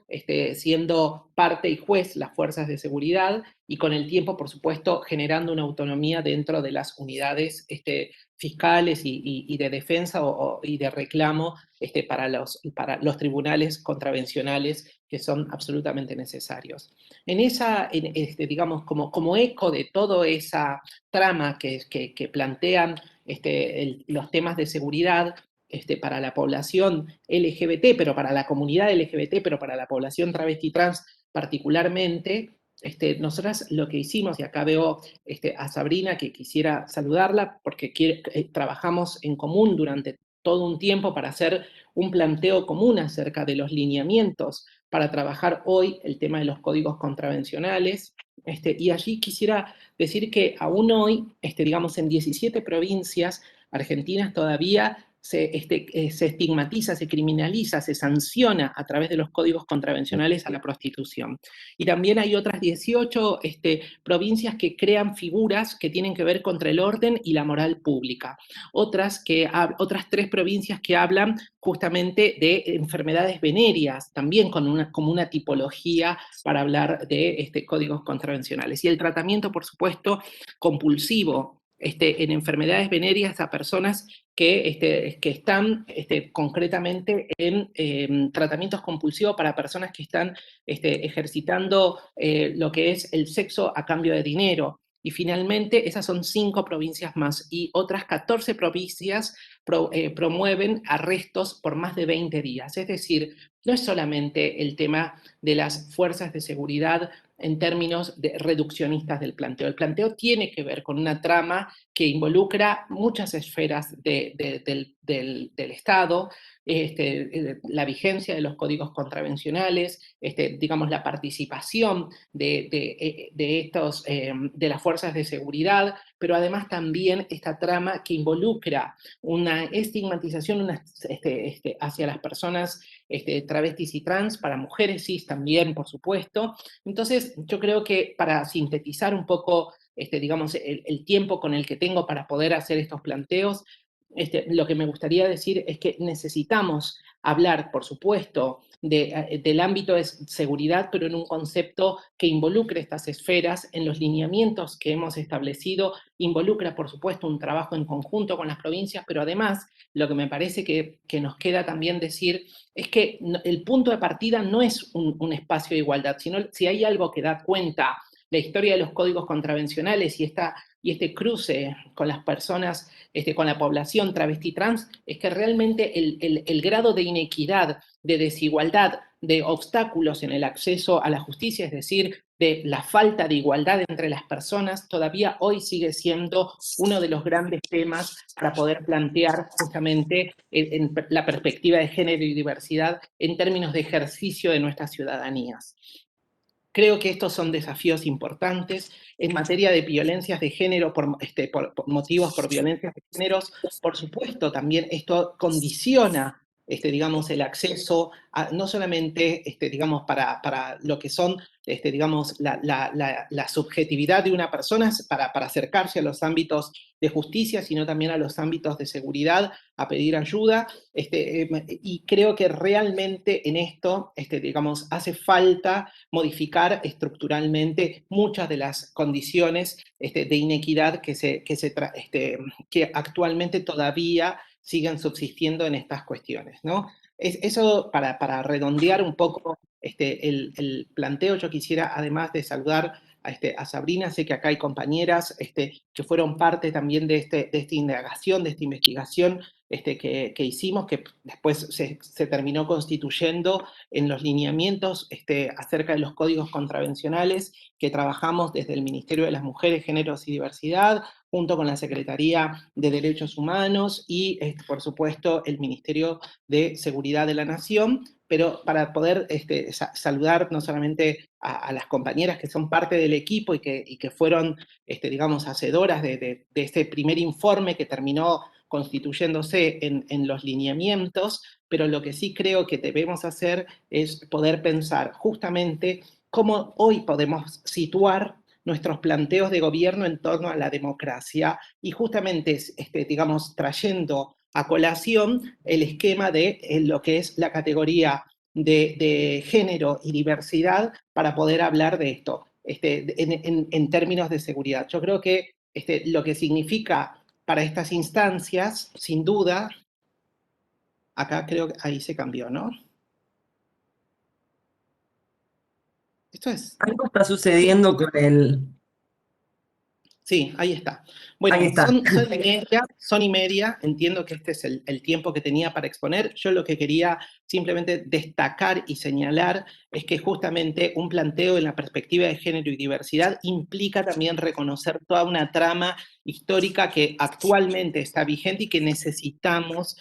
siendo parte y juez las fuerzas de seguridad, y con el tiempo, por supuesto, generando una autonomía dentro de las unidades fiscales y de defensa y de reclamo para los tribunales contravencionales que son absolutamente necesarios. En esa, digamos, como eco de toda esa trama que plantean los temas de seguridad, para la población LGBT, pero para la comunidad LGBT, pero para la población travesti trans particularmente, nosotras lo que hicimos, y acá veo a Sabrina que quisiera saludarla, porque trabajamos en común durante todo un tiempo para hacer un planteo común acerca de los lineamientos para trabajar hoy el tema de los códigos contravencionales. Y allí quisiera decir que aún hoy, digamos, en 17 provincias argentinas todavía se estigmatiza, se criminaliza, se sanciona a través de los códigos contravencionales a la prostitución. Y también hay otras 18 provincias que crean figuras que tienen que ver contra el orden y la moral pública. Otras 3 provincias que hablan justamente de enfermedades venéreas, también como una tipología para hablar de códigos contravencionales. Y el tratamiento, por supuesto, compulsivo en enfermedades venéreas a personas que están concretamente en tratamientos compulsivos para personas que están ejercitando lo que es el sexo a cambio de dinero. Y finalmente, esas son 5 provincias más, y otras 14 provincias promueven arrestos por más de 20 días. Es decir, no es solamente el tema de las fuerzas de seguridad en términos reduccionistas del planteo. El planteo tiene que ver con una trama que involucra muchas esferas del Estado, la vigencia de los códigos contravencionales, digamos, la participación de las fuerzas de seguridad, pero además también esta trama que involucra una estigmatización hacia las personas travestis y trans, para mujeres cis también, por supuesto. Entonces, yo creo que para sintetizar un poco, digamos, el tiempo con el que tengo para poder hacer estos planteos, lo que me gustaría decir es que necesitamos hablar, por supuesto, del ámbito de seguridad, pero en un concepto que involucre estas esferas, en los lineamientos que hemos establecido, involucra, por supuesto, un trabajo en conjunto con las provincias, pero además, lo que me parece que nos queda también decir es que el punto de partida no es un espacio de igualdad, sino si hay algo que da cuenta la historia de los códigos contravencionales y este cruce con las personas, con la población travesti trans, es que realmente el grado de inequidad, de desigualdad, de obstáculos en el acceso a la justicia, es decir, de la falta de igualdad entre las personas, todavía hoy sigue siendo uno de los grandes temas para poder plantear justamente en la perspectiva de género y diversidad en términos de ejercicio de nuestras ciudadanías. Creo que estos son desafíos importantes. En materia de violencias de género, por motivos por violencias de género, por supuesto, también esto condiciona, digamos, el acceso, no solamente, digamos, para lo que son, digamos, la subjetividad de una persona para acercarse a los ámbitos de justicia, sino también a los ámbitos de seguridad, a pedir ayuda, y creo que realmente en esto, digamos, hace falta modificar estructuralmente muchas de las condiciones de inequidad que actualmente todavía siguen subsistiendo en estas cuestiones, ¿no? Eso para redondear un poco el planteo. Yo quisiera, además de saludar a Sabrina, sé que acá hay compañeras que fueron parte también de esta indagación, de esta investigación que hicimos, que después se terminó constituyendo en los lineamientos acerca de los códigos contravencionales que trabajamos desde el Ministerio de las Mujeres, Géneros y Diversidad, junto con la Secretaría de Derechos Humanos y, por supuesto, el Ministerio de Seguridad de la Nación, pero para poder saludar no solamente a las compañeras que son parte del equipo y que fueron, digamos, hacedoras de este primer informe que terminó constituyéndose en los lineamientos, pero lo que sí creo que debemos hacer es poder pensar justamente cómo hoy podemos situar nuestros planteos de gobierno en torno a la democracia y justamente, digamos, trayendo a colación el esquema de lo que es la categoría de género y diversidad para poder hablar de esto en términos de seguridad. Yo creo que lo que significa para estas instancias, sin duda, acá creo que ahí se cambió, ¿no? Esto es... Algo está sucediendo con el... Sí, ahí está. Bueno, Ahí está. son y media, entiendo que este es el tiempo que tenía para exponer. Yo lo que quería simplemente destacar y señalar es que justamente un planteo en la perspectiva de género y diversidad implica también reconocer toda una trama histórica que actualmente está vigente y que necesitamos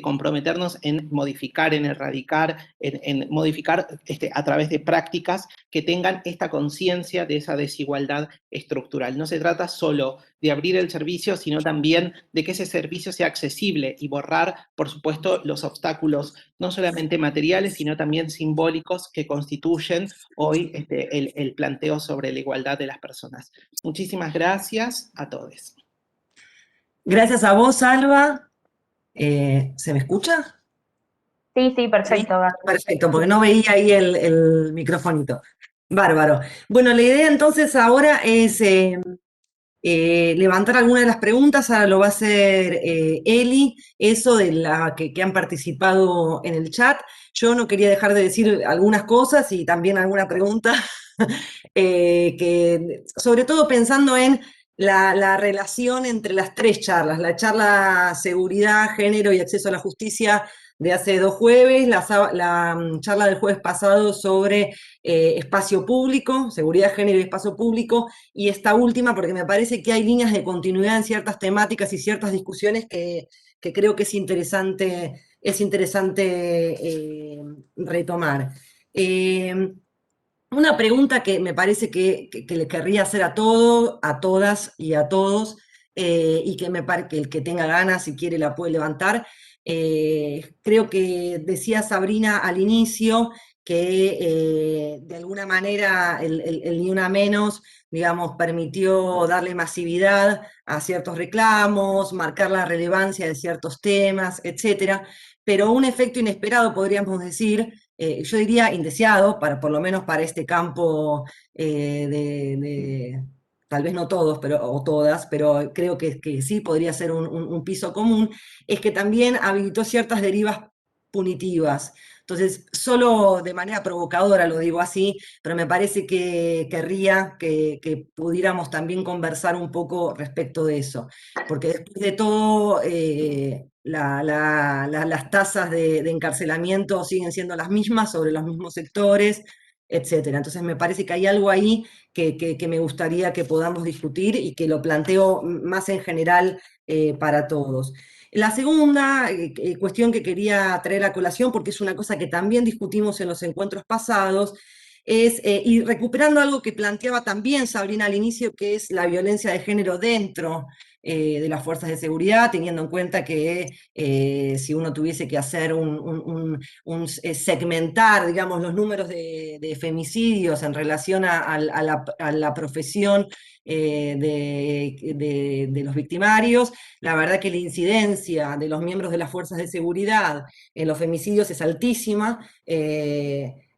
comprometernos en modificar, en erradicar, en modificar a través de prácticas que tengan esta conciencia de esa desigualdad estructural. No se trata solo de abrir el servicio, sino también de que ese servicio sea accesible y borrar, por supuesto, los obstáculos, no solamente materiales, sino también simbólicos que constituyen hoy el planteo sobre la igualdad de las personas. Muchísimas gracias a todos. Gracias a vos, Alba. ¿Se me escucha? Sí, sí, perfecto, Gaby. Perfecto, porque no veía ahí el microfonito. Bárbaro. Bueno, la idea entonces ahora es levantar algunas de las preguntas. Ahora lo va a hacer Eli, eso de la que han participado en el chat. Yo no quería dejar de decir algunas cosas y también alguna pregunta, que, sobre todo pensando en la relación entre las tres charlas, la charla seguridad, género y acceso a la justicia de hace 2 jueves, la charla del jueves pasado sobre espacio público, seguridad, género y espacio público, y esta última porque me parece que hay líneas de continuidad en ciertas temáticas y ciertas discusiones que creo que es interesante retomar. Una pregunta que me parece que le querría hacer a todos, a todas y a todos, y que me parece que el que tenga ganas, si quiere, la puede levantar. Creo que decía Sabrina al inicio que de alguna manera el Ni Una Menos, digamos, permitió darle masividad a ciertos reclamos, marcar la relevancia de ciertos temas, etcétera, pero un efecto inesperado, podríamos decir, yo diría indeseado, por lo menos para este campo tal vez no todos, o todas, pero creo que sí podría ser un piso común, es que también habilitó ciertas derivas punitivas. Entonces, solo de manera provocadora lo digo así, pero me parece que querría que pudiéramos también conversar un poco respecto de eso, porque después de todo, las tasas de encarcelamiento siguen siendo las mismas sobre los mismos sectores, etcétera. Entonces me parece que hay algo ahí que me gustaría que podamos discutir y que lo planteo más en general para todos. La segunda cuestión que quería traer a colación, porque es una cosa que también discutimos en los encuentros pasados, es, y recuperando algo que planteaba también Sabrina al inicio, que es la violencia de género dentro de las fuerzas de seguridad, teniendo en cuenta que si uno tuviese que hacer segmentar, digamos, los números de femicidios en relación a la profesión de los victimarios, la verdad que la incidencia de los miembros de las fuerzas de seguridad en los femicidios es altísima.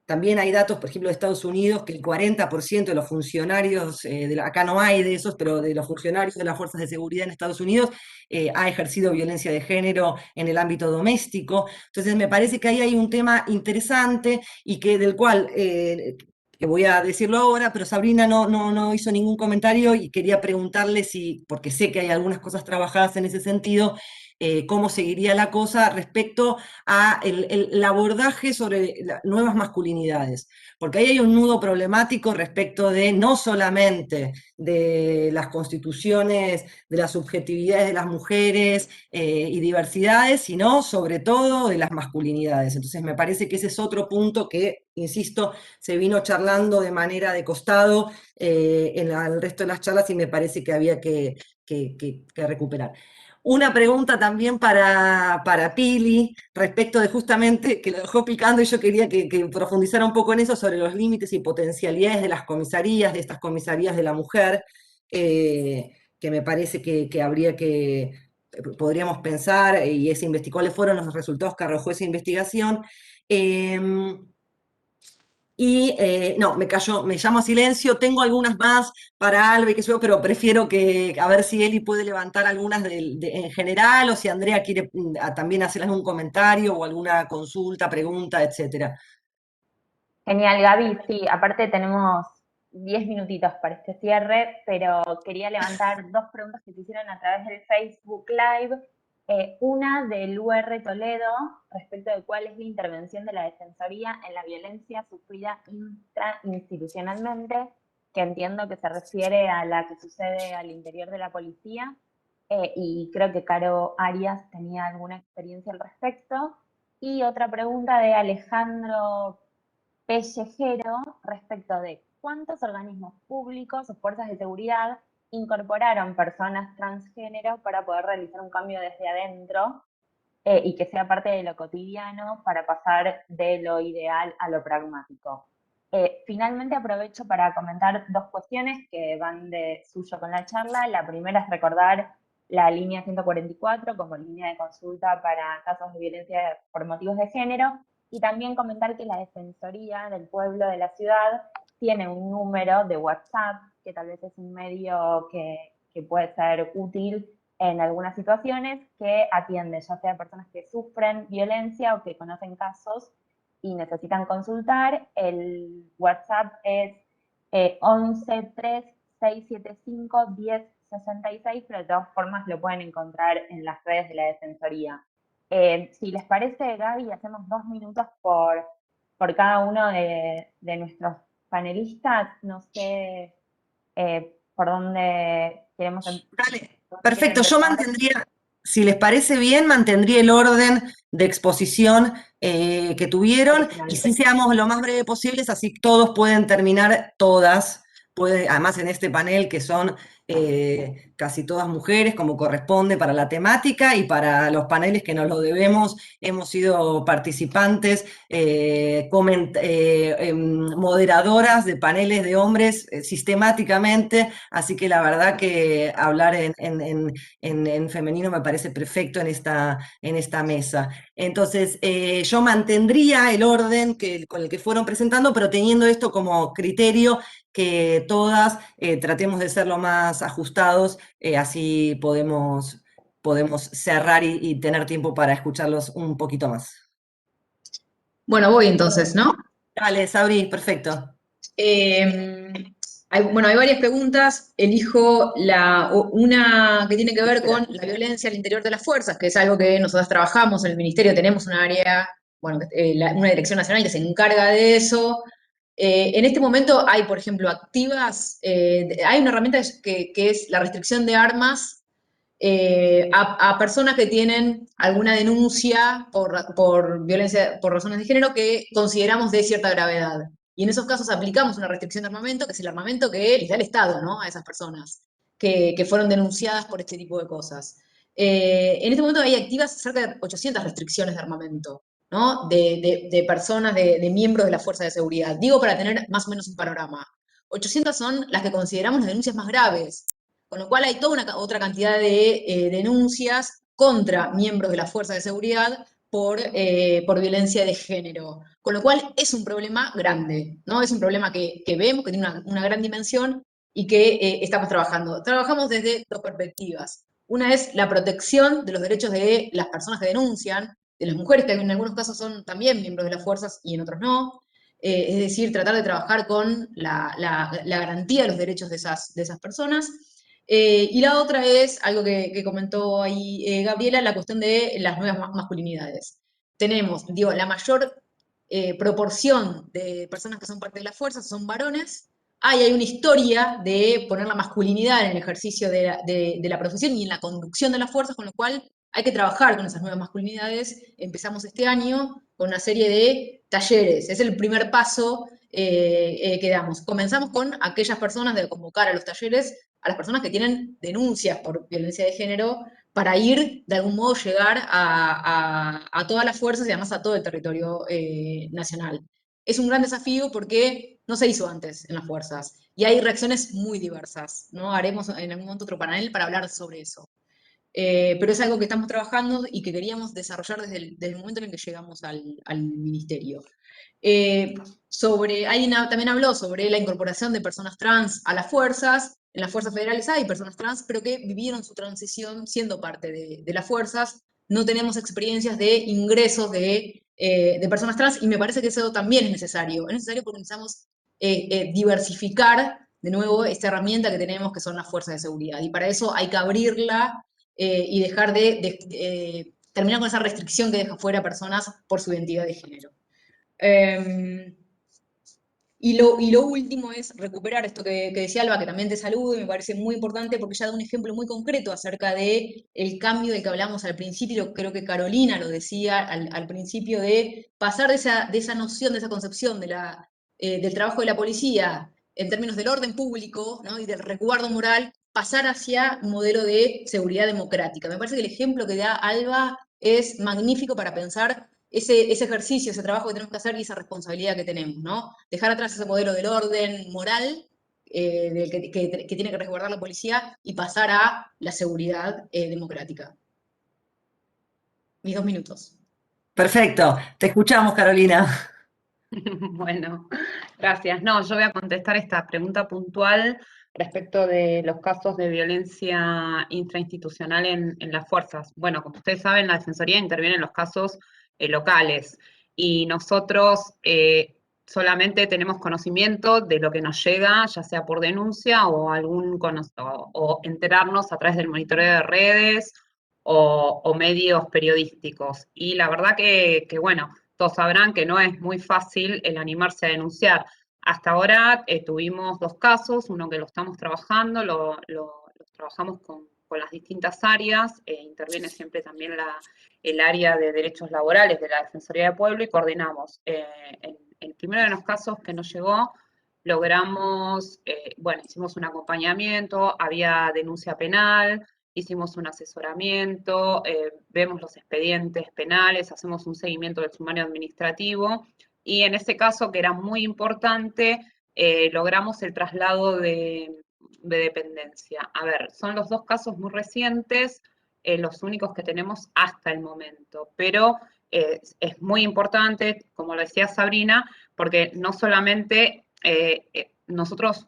También hay datos, por ejemplo, de Estados Unidos, que el 40% de los funcionarios, acá no hay de esos, pero de los funcionarios de las fuerzas de seguridad en Estados Unidos ha ejercido violencia de género en el ámbito doméstico. Entonces me parece que ahí hay un tema interesante y del cual, que voy a decirlo ahora, pero Sabrina no hizo ningún comentario y quería preguntarle si, porque sé que hay algunas cosas trabajadas en ese sentido, cómo seguiría la cosa respecto a el abordaje sobre nuevas masculinidades, porque ahí hay un nudo problemático respecto de no solamente de las constituciones, de las subjetividades de las mujeres y diversidades, sino sobre todo de las masculinidades. Entonces me parece que ese es otro punto que, insisto, se vino charlando de manera de costado en el resto de las charlas y me parece que había que recuperar. Una pregunta también para Pili, respecto de justamente, que lo dejó picando y yo quería que profundizara un poco en eso, sobre los límites y potencialidades de las comisarías, de estas comisarías de la mujer, que me parece que habría podríamos pensar, y cuáles fueron los resultados que arrojó esa investigación. No, me llamo a silencio, tengo algunas más para Albe, que yo, pero prefiero a ver si Eli puede levantar algunas en general, o si Andrea quiere también hacer algún comentario o alguna consulta, pregunta, etcétera. Genial, Gaby. Sí, aparte tenemos 10 minutitos para este cierre, pero quería levantar dos preguntas que se hicieron a través del Facebook Live. Una del UR Toledo, respecto de cuál es la intervención de la Defensoría en la violencia sufrida intrainstitucionalmente, que entiendo que se refiere a la que sucede al interior de la policía, y creo que Caro Arias tenía alguna experiencia al respecto. Y otra pregunta de Alejandro Pellejero respecto de cuántos organismos públicos o fuerzas de seguridad incorporaron personas transgénero para poder realizar un cambio desde adentro, y que sea parte de lo cotidiano para pasar de lo ideal a lo pragmático. Finalmente aprovecho para comentar dos cuestiones que van de suyo con la charla. La primera es recordar la línea 144 como línea de consulta para casos de violencia por motivos de género, y también comentar que la Defensoría del Pueblo de la ciudad tiene un número de WhatsApp, que tal vez es un medio que puede ser útil en algunas situaciones, que atiende ya sea personas que sufren violencia o que conocen casos y necesitan consultar. El WhatsApp es 11 3 675 1066, pero de todas formas lo pueden encontrar en las redes de la Defensoría. Si les parece, Gaby, hacemos 2 minutos por cada uno de nuestros panelistas. No sé por dónde queremos Dale, por dónde quieren perfecto. Yo empezar. mantendría, si les parece bien, mantendría el orden de exposición que tuvieron y sí seamos lo más breve posibles, así todos pueden terminar, todas, además en este panel que son casi todas mujeres, como corresponde para la temática, y para los paneles que nos lo debemos, hemos sido participantes, moderadoras de paneles de hombres sistemáticamente, así que la verdad que hablar en femenino me parece perfecto en esta mesa. Entonces, yo mantendría el orden con el que fueron presentando, pero teniendo esto como criterio, que todas tratemos de ser lo más ajustados, así podemos cerrar y tener tiempo para escucharlos un poquito más. Bueno, voy entonces, ¿no? Dale, Sabri, perfecto. Hay varias preguntas. Elijo una que tiene que ver con la violencia al interior de las fuerzas, que es algo que nosotros trabajamos en el Ministerio. Tenemos un área, una dirección nacional que se encarga de eso. En este momento hay, por ejemplo, activas, hay una herramienta que es la restricción de armas a personas que tienen alguna denuncia por violencia por razones de género que consideramos de cierta gravedad. Y en esos casos aplicamos una restricción de armamento, que es el armamento que les da el Estado, ¿no?, a esas personas que fueron denunciadas por este tipo de cosas. En este momento hay activas cerca de 800 restricciones de armamento, ¿no?, de personas, de miembros de la fuerza de seguridad. Digo, para tener más o menos un panorama. 800 son las que consideramos las denuncias más graves, con lo cual hay toda otra cantidad de denuncias contra miembros de la fuerza de seguridad por violencia de género. Con lo cual es un problema grande, ¿no? Es un problema que vemos, que tiene una gran dimensión y que estamos trabajando. Trabajamos desde dos perspectivas. Una es la protección de los derechos de las personas que denuncian, de las mujeres, que en algunos casos son también miembros de las fuerzas y en otros no. Es decir, tratar de trabajar con la garantía de los derechos de esas personas. Y la otra es algo que comentó ahí Gabriela, la cuestión de las nuevas masculinidades. Tenemos, digo, la mayor proporción de personas que son parte de las fuerzas son varones. Hay una historia de poner la masculinidad en el ejercicio de la profesión y en la conducción de las fuerzas, con lo cual hay que trabajar con esas nuevas masculinidades. Empezamos este año con una serie de talleres. Es el primer paso que damos. Comenzamos con aquellas personas de convocar a los talleres a las personas que tienen denuncias por violencia de género, para ir, de algún modo, llegar a todas las fuerzas y además a todo el territorio nacional. Es un gran desafío porque no se hizo antes en las fuerzas y hay reacciones muy diversas, ¿no? Haremos en algún momento otro panel para hablar sobre eso. Pero es algo que estamos trabajando y que queríamos desarrollar desde el momento en el que llegamos al ministerio. Alguien también habló sobre la incorporación de personas trans a las fuerzas. En las fuerzas federales hay personas trans, pero que vivieron su transición siendo parte de las fuerzas. No tenemos experiencias de ingresos de personas trans y me parece que eso también es necesario. Es necesario porque necesitamos diversificar de nuevo esta herramienta que tenemos que son las fuerzas de seguridad. Y para eso hay que abrirla y dejar de terminar con esa restricción que deja fuera a personas por su identidad de género. Y lo último es recuperar esto que decía Alba, que también te saludo y me parece muy importante porque ya da un ejemplo muy concreto acerca del cambio del que hablamos al principio, creo que Carolina lo decía al principio, de pasar de esa noción, de esa concepción del trabajo de la policía en términos del orden público, ¿no? Y del resguardo moral, pasar hacia un modelo de seguridad democrática. Me parece que el ejemplo que da Alba es magnífico para pensar ese ejercicio, ese trabajo que tenemos que hacer y esa responsabilidad que tenemos, ¿no? Dejar atrás ese modelo del orden moral que tiene que resguardar la policía y pasar a la seguridad democrática. Mis 2 minutos. Perfecto, te escuchamos, Carolina. Bueno, gracias. No, yo voy a contestar esta pregunta puntual respecto de los casos de violencia intrainstitucional en las fuerzas. Bueno, como ustedes saben, la Defensoría interviene en los casos locales y nosotros solamente tenemos conocimiento de lo que nos llega, ya sea por denuncia o o enterarnos a través del monitoreo de redes o medios periodísticos. Y la verdad que bueno, todos sabrán que no es muy fácil el animarse a denunciar. Hasta ahora tuvimos 2 casos, uno que lo estamos trabajando, lo trabajamos con las distintas áreas, interviene siempre también el área de derechos laborales de la Defensoría del Pueblo y coordinamos. En el primero de los casos que nos llegó, logramos, bueno, hicimos un acompañamiento, había denuncia penal, hicimos un asesoramiento, vemos los expedientes penales, hacemos un seguimiento del sumario administrativo y en ese caso, que era muy importante, logramos el traslado de dependencia. A ver, son los 2 casos muy recientes, los únicos que tenemos hasta el momento, pero es muy importante, como lo decía Sabrina, porque no solamente nosotros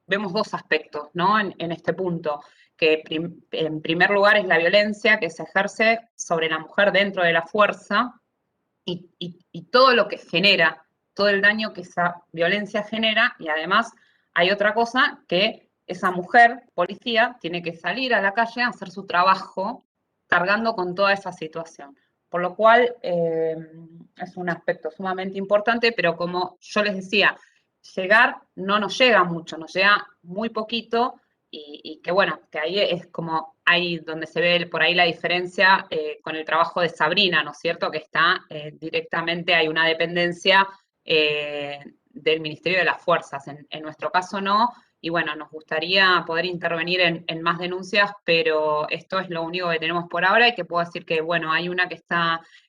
vemos 2 aspectos, ¿no? En este punto, que en primer lugar es la violencia que se ejerce sobre la mujer dentro de la fuerza y todo lo que genera, todo el daño que esa violencia genera, y además hay otra cosa, que esa mujer, policía, tiene que salir a la calle a hacer su trabajo cargando con toda esa situación. Por lo cual es un aspecto sumamente importante, pero como yo les decía, llegar no nos llega mucho, nos llega muy poquito y que bueno, que ahí es como ahí donde se ve por ahí la diferencia con el trabajo de Sabrina, ¿no es cierto? Que está directamente, hay una dependencia del Ministerio de las Fuerzas, en nuestro caso no, y bueno, nos gustaría poder intervenir en más denuncias, pero esto es lo único que tenemos por ahora y que puedo decir que, bueno, hay una que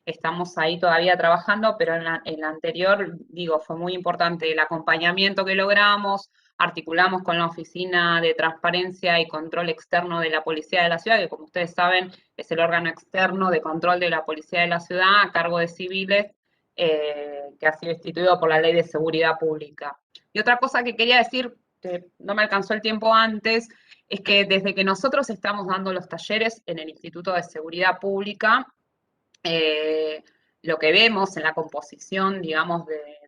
estamos ahí todavía trabajando, pero en la anterior, digo, fue muy importante el acompañamiento que logramos, articulamos con la Oficina de Transparencia y Control Externo de la Policía de la Ciudad, que como ustedes saben es el órgano externo de control de la Policía de la Ciudad a cargo de civiles, que ha sido instituido por la Ley de Seguridad Pública. Y otra cosa que quería decir, que no me alcanzó el tiempo antes, es que desde que nosotros estamos dando los talleres en el Instituto de Seguridad Pública, lo que vemos en la composición, digamos, de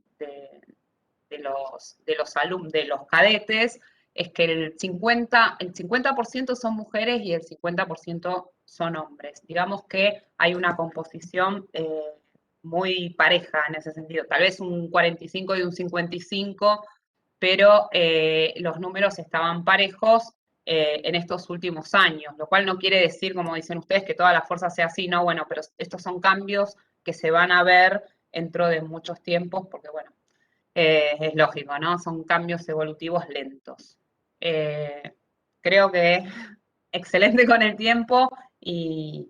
los cadetes, es que el 50% son mujeres y el 50% son hombres. Digamos que hay una composición muy pareja en ese sentido, tal vez un 45 y un 55, pero los números estaban parejos en estos últimos años, lo cual no quiere decir, como dicen ustedes, que toda la fuerza sea así, no, bueno, pero estos son cambios que se van a ver dentro de muchos tiempos, porque bueno, es lógico, ¿no? Son cambios evolutivos lentos. Creo que excelente con el tiempo y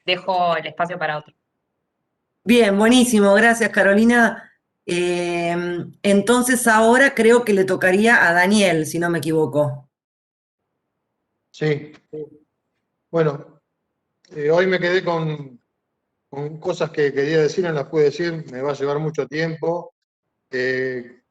dejo el espacio para otro. Bien, buenísimo, gracias, Carolina. Entonces ahora creo que le tocaría a Daniel, si no me equivoco. Sí. Bueno, hoy me quedé con cosas que quería decir, no las pude decir, me va a llevar mucho tiempo.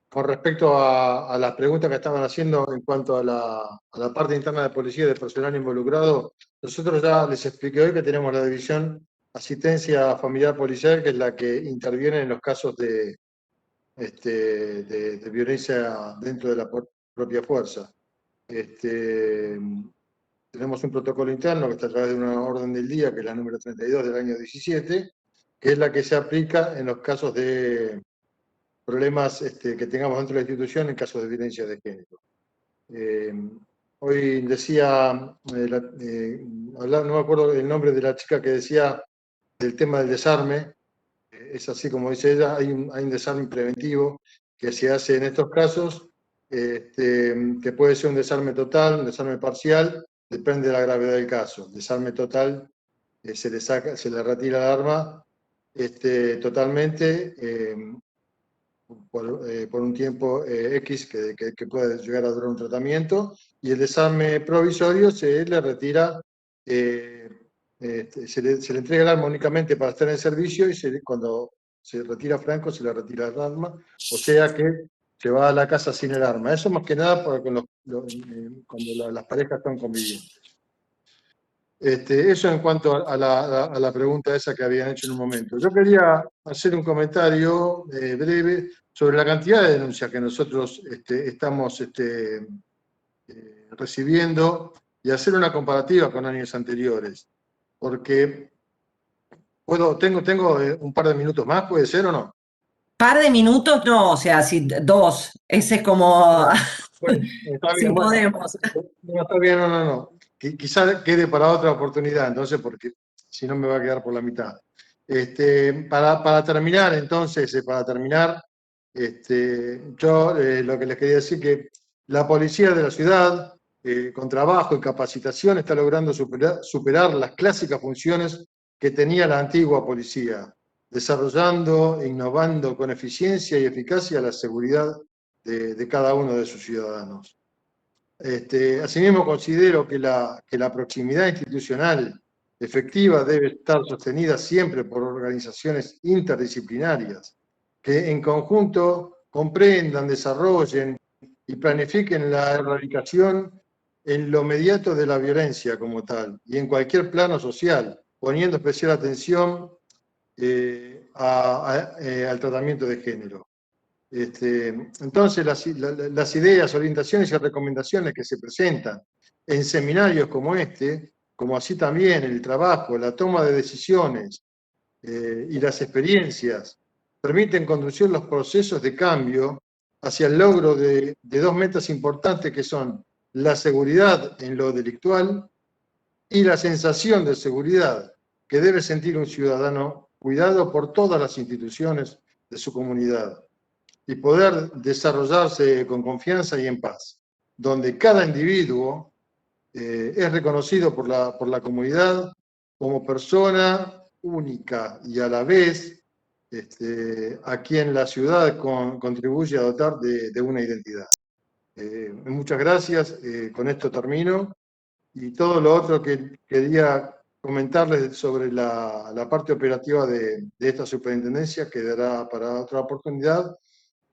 Con respecto a las preguntas que estaban haciendo en cuanto a la parte interna de policía y de personal involucrado, nosotros ya les expliqué hoy que tenemos la división asistencia familiar policial, que es la que interviene en los casos de de violencia dentro de la propia fuerza. Tenemos un protocolo interno que está a través de una orden del día, que es la número 32 del año 17, que es la que se aplica en los casos de problemas que tengamos dentro de la institución en casos de violencia de género. Hoy decía, no me acuerdo el nombre de la chica que decía del tema del desarme. Es así como dice ella, hay un desarme preventivo que se hace en estos casos, que puede ser un desarme total, un desarme parcial, depende de la gravedad del caso. Desarme total, se le retira el arma totalmente por un tiempo X que puede llegar a durar un tratamiento, y el desarme provisorio se le retira, se le entrega el arma únicamente para estar en servicio, y cuando se retira franco se le retira el arma, o sea que se va a la casa sin el arma. Eso más que nada cuando las parejas están conviviendo. Eso en cuanto a la pregunta esa que habían hecho en un momento. Yo quería hacer un comentario breve sobre la cantidad de denuncias que nosotros estamos recibiendo, y hacer una comparativa con años anteriores. Porque tengo un par de minutos más, ¿puede ser o no? Par de minutos, no, o sea, si 2, ese es como, Bueno, está si bien, bueno. podemos. No, está bien, no. Quizá quede para otra oportunidad, entonces, porque si no me va a quedar por la mitad. Para terminar, entonces, yo lo que les quería decir que la policía de la ciudad, con trabajo y capacitación, está logrando superar las clásicas funciones que tenía la antigua policía, desarrollando e innovando con eficiencia y eficacia la seguridad de cada uno de sus ciudadanos. Asimismo, considero que la proximidad institucional efectiva debe estar sostenida siempre por organizaciones interdisciplinarias que en conjunto comprendan, desarrollen y planifiquen la erradicación en lo inmediato de la violencia como tal y en cualquier plano social, poniendo especial atención al tratamiento de género. Entonces, las ideas, orientaciones y recomendaciones que se presentan en seminarios como este, como así también el trabajo, la toma de decisiones y las experiencias, permiten conducir los procesos de cambio hacia el logro de dos metas importantes, que son la seguridad en lo delictual y la sensación de seguridad que debe sentir un ciudadano cuidado por todas las instituciones de su comunidad, y poder desarrollarse con confianza y en paz, donde cada individuo es reconocido por la comunidad como persona única y a la vez a quien la ciudad contribuye a dotar de una identidad. Muchas gracias, con esto termino, y todo lo otro que quería comentarles sobre la parte operativa de esta superintendencia quedará para otra oportunidad,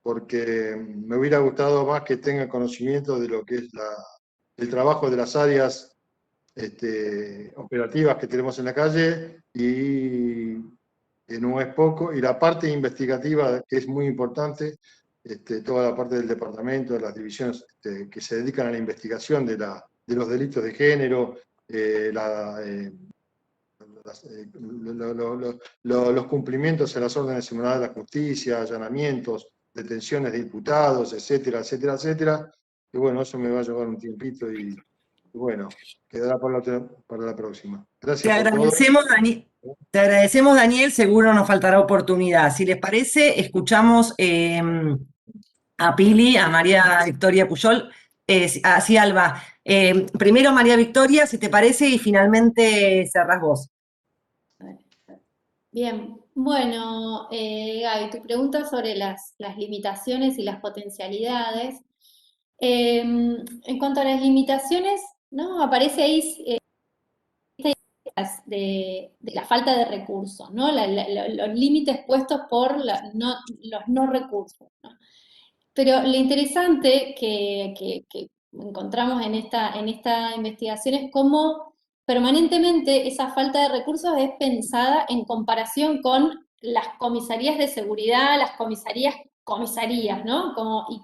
porque me hubiera gustado más que tengan conocimiento de lo que es el trabajo de las áreas operativas que tenemos en la calle, y no es poco, y la parte investigativa, que es muy importante, toda la parte del departamento, de las divisiones que se dedican a la investigación de los delitos de género, los cumplimientos en las órdenes semanales de la justicia, allanamientos, detenciones de imputados, etcétera, etcétera, etcétera. Y bueno, eso me va a llevar un tiempito, y bueno, quedará para la próxima. Gracias por todo. Te agradecemos, Daniel, seguro nos faltará oportunidad. Si les parece, escuchamos a Pili, a María Victoria Pujol, así Alba. Primero María Victoria, si te parece, y finalmente cerrás vos. Bien, bueno, Gaby, tu pregunta sobre las limitaciones y las potencialidades. En cuanto a las limitaciones, ¿no? Aparece ahí de la falta de recursos, ¿no? Los límites puestos por los no recursos, ¿no? Pero lo interesante que encontramos en esta investigación es cómo permanentemente esa falta de recursos es pensada en comparación con las comisarías de seguridad, las comisarías comisarías, ¿no?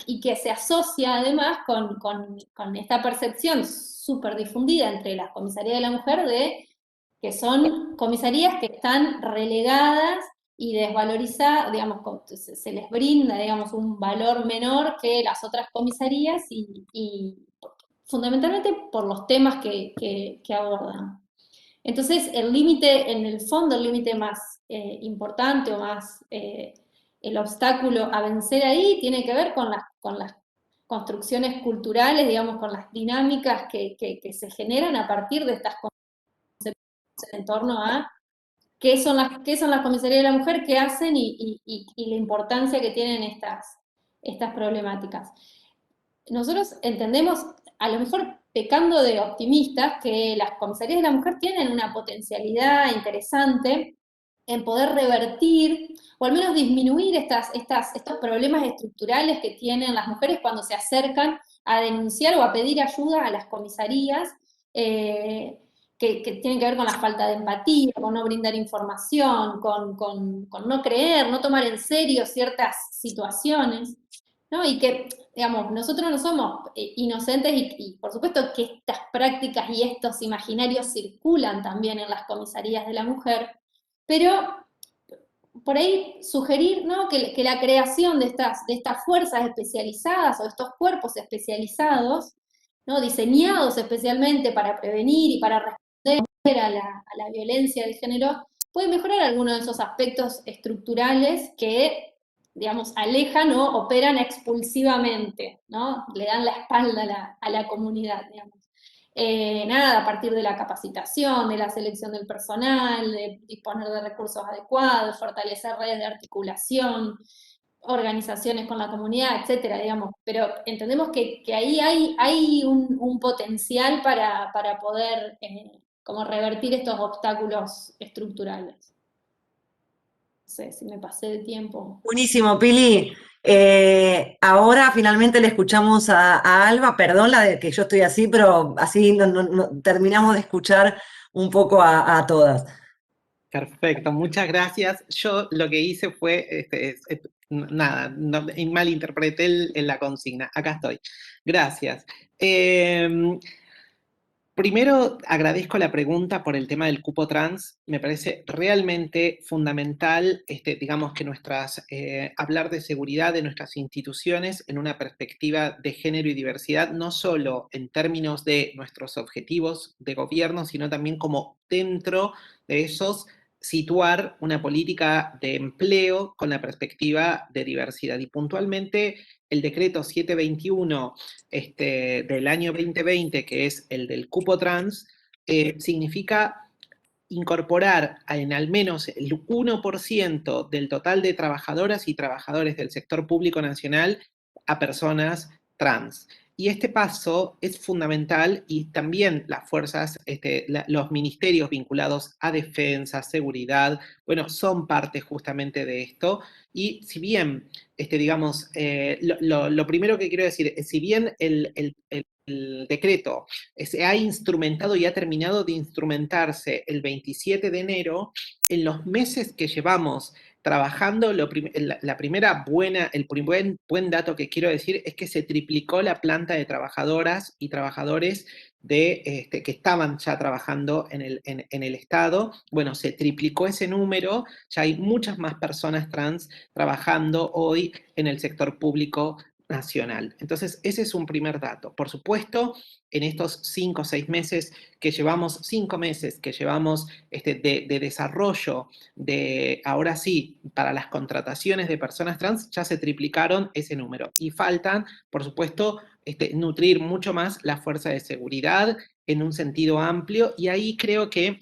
Y que se asocia además con esta percepción súper difundida entre las comisarías de la mujer de que son comisarías que están relegadas y desvalorizadas, digamos, se les brinda, digamos, un valor menor que las otras comisarías y fundamentalmente por los temas que abordan. Entonces, el límite, en el fondo, el límite más importante o más el obstáculo a vencer ahí tiene que ver con las construcciones culturales, digamos, con las dinámicas que se generan a partir de estas concepciones en torno a qué son las comisarías de la mujer, qué hacen y la importancia que tienen estas problemáticas. Nosotros entendemos, a lo mejor pecando de optimistas, que las comisarías de la mujer tienen una potencialidad interesante en poder revertir o al menos disminuir estos problemas estructurales que tienen las mujeres cuando se acercan a denunciar o a pedir ayuda a las comisarías, que tienen que ver con la falta de empatía, con no brindar información, con no creer, no tomar en serio ciertas situaciones, ¿no? Y que, digamos, nosotros no somos inocentes y por supuesto que estas prácticas y estos imaginarios circulan también en las comisarías de la mujer, pero por ahí sugerir, ¿no?, que la creación de estas fuerzas especializadas o estos cuerpos especializados, ¿no?, diseñados especialmente para prevenir y para responder a la violencia de género, puede mejorar algunos de esos aspectos estructurales que, digamos, alejan o operan expulsivamente, ¿no? Le dan la espalda a la comunidad, digamos. A partir de la capacitación, de la selección del personal, de disponer de recursos adecuados, fortalecer redes de articulación, organizaciones con la comunidad, etcétera, digamos. Pero entendemos que ahí hay un potencial para poder como revertir estos obstáculos estructurales. No sé si me pasé de tiempo. Buenísimo, Pili. Ahora finalmente le escuchamos a Alba, perdón la de que yo estoy así, pero así terminamos de escuchar un poco a todas. Perfecto, muchas gracias. Yo lo que hice fue, nada, malinterpreté la consigna. Acá estoy. Gracias. Primero, agradezco la pregunta por el tema del cupo trans. Me parece realmente fundamental, digamos, que hablar de seguridad de nuestras instituciones en una perspectiva de género y diversidad, no solo en términos de nuestros objetivos de gobierno, sino también como dentro de esos situar una política de empleo con la perspectiva de diversidad. Y puntualmente el decreto 721 del año 2020, que es el del cupo trans, significa incorporar en al menos el 1% del total de trabajadoras y trabajadores del sector público nacional a personas trans. Y este paso es fundamental y también las fuerzas, los ministerios vinculados a defensa, seguridad, bueno, son parte justamente de esto. Y si bien, digamos, lo primero que quiero decir es, si bien el decreto se ha instrumentado y ha terminado de instrumentarse el 27 de enero, en los meses que llevamos trabajando, el buen dato que quiero decir es que se triplicó la planta de trabajadoras y trabajadores que estaban ya trabajando en el Estado. Bueno, se triplicó ese número, ya hay muchas más personas trans trabajando hoy en el sector público nacional. Entonces, ese es un primer dato. Por supuesto, en estos 5 o 6 meses que llevamos, 5 meses que llevamos de desarrollo, ahora sí, para las contrataciones de personas trans, ya se triplicaron ese número. Y faltan, por supuesto, nutrir mucho más la fuerza de seguridad en un sentido amplio, y ahí creo que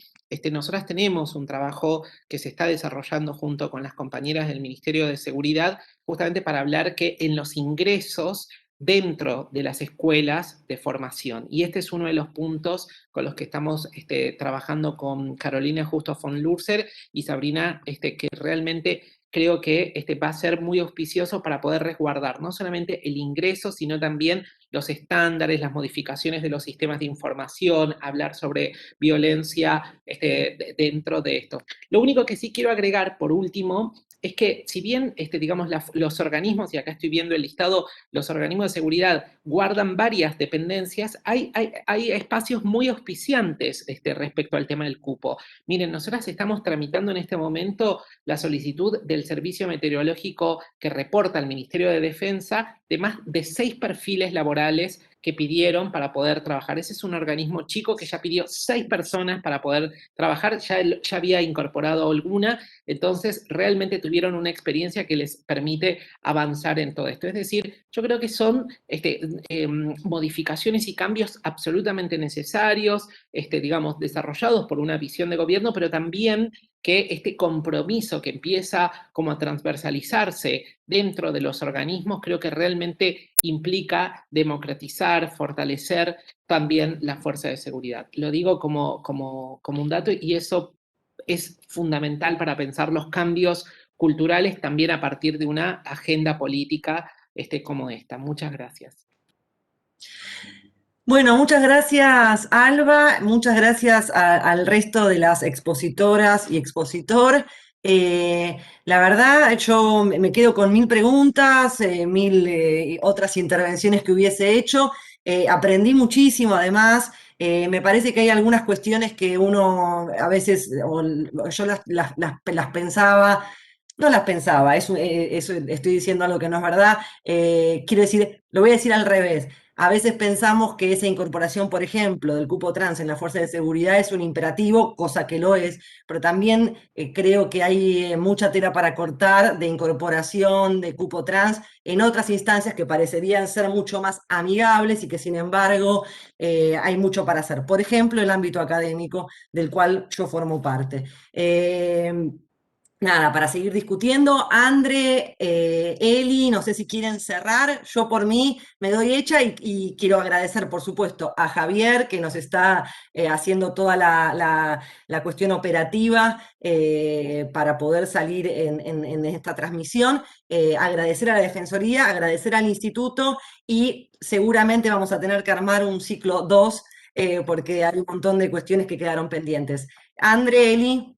nosotras tenemos un trabajo que se está desarrollando junto con las compañeras del Ministerio de Seguridad, justamente para hablar que en los ingresos dentro de las escuelas de formación. Y este es uno de los puntos con los que estamos trabajando con Carolina Justo von Lurzer y Sabrina, que realmente creo que va a ser muy auspicioso para poder resguardar no solamente el ingreso, sino también los estándares, las modificaciones de los sistemas de información, hablar sobre violencia dentro de esto. Lo único que sí quiero agregar, por último, es que si bien, digamos, los organismos, y acá estoy viendo el listado, los organismos de seguridad guardan varias dependencias, hay espacios muy auspiciantes respecto al tema del cupo. Miren, nosotras estamos tramitando en este momento la solicitud del servicio meteorológico que reporta al Ministerio de Defensa de más de 6 perfiles laborales que pidieron para poder trabajar. Ese es un organismo chico que ya pidió 6 personas para poder trabajar, ya había incorporado alguna, entonces realmente tuvieron una experiencia que les permite avanzar en todo esto. Es decir, yo creo que son modificaciones y cambios absolutamente necesarios, digamos, desarrollados por una visión de gobierno, pero también que este compromiso que empieza como a transversalizarse dentro de los organismos, creo que realmente implica democratizar, fortalecer también la fuerza de seguridad. Lo digo como un dato, y eso es fundamental para pensar los cambios culturales también a partir de una agenda política como esta. Muchas gracias. Bueno, muchas gracias, Alba, muchas gracias al resto de las expositoras y expositor. La verdad, yo me quedo con 1000 preguntas, 1000 otras intervenciones que hubiese hecho. Aprendí muchísimo, además. Me parece que hay algunas cuestiones que uno a veces, o yo las pensaba, no las pensaba, estoy diciendo algo que no es verdad. Quiero decir, lo voy a decir al revés. A veces pensamos que esa incorporación, por ejemplo, del cupo trans en la fuerza de seguridad es un imperativo, cosa que lo es, pero también creo que hay mucha tela para cortar de incorporación de cupo trans en otras instancias que parecerían ser mucho más amigables y que sin embargo hay mucho para hacer. Por ejemplo, el ámbito académico del cual yo formo parte. Nada, para seguir discutiendo, André, Eli, no sé si quieren cerrar. Yo por mí me doy hecha y quiero agradecer, por supuesto, a Javier, que nos está haciendo toda la cuestión operativa para poder salir en esta transmisión. Agradecer a la Defensoría, agradecer al Instituto, y seguramente vamos a tener que armar un ciclo 2 porque hay un montón de cuestiones que quedaron pendientes. André, Eli.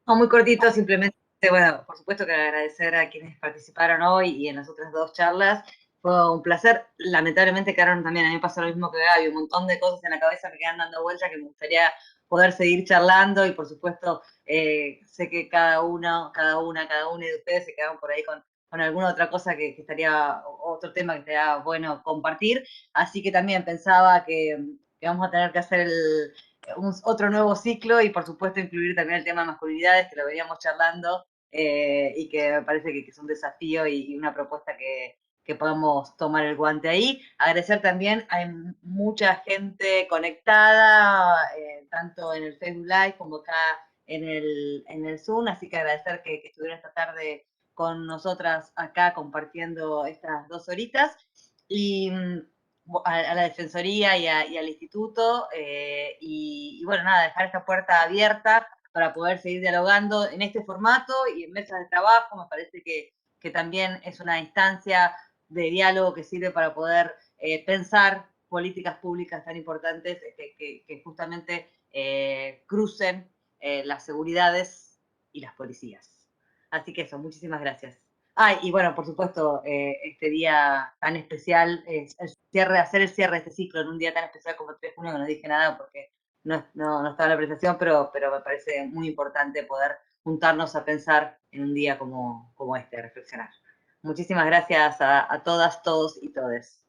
No, muy cortito, simplemente, bueno, por supuesto que agradecer a quienes participaron hoy y en las otras 2 charlas. Fue un placer. Lamentablemente quedaron también, a mí me pasó lo mismo que Gaby, un montón de cosas en la cabeza me quedan dando vueltas que me gustaría poder seguir charlando, y por supuesto sé que cada uno de ustedes se quedaron por ahí con alguna otra cosa que estaría, otro tema que estaría bueno compartir. Así que también pensaba que vamos a tener que hacer otro nuevo ciclo, y por supuesto incluir también el tema de masculinidades, que lo veníamos charlando, y que me parece que es un desafío y una propuesta que podamos tomar el guante ahí. Agradecer también, hay mucha gente conectada, tanto en el Facebook Live como acá en el Zoom, así que agradecer que estuvieron esta tarde con nosotras acá compartiendo estas 2 horitas. Y a la Defensoría y al Instituto, y bueno, nada, dejar esta puerta abierta para poder seguir dialogando en este formato y en mesas de trabajo. Me parece que también es una instancia de diálogo que sirve para poder pensar políticas públicas tan importantes que justamente crucen las seguridades y las policías. Así que eso, muchísimas gracias. Y bueno, por supuesto, este día tan especial, hacer el cierre de este ciclo en un día tan especial como el 3 de junio, que no dije nada porque no estaba en la presentación, pero me parece muy importante poder juntarnos a pensar en un día como este, reflexionar. Muchísimas gracias a todas, todos y todes.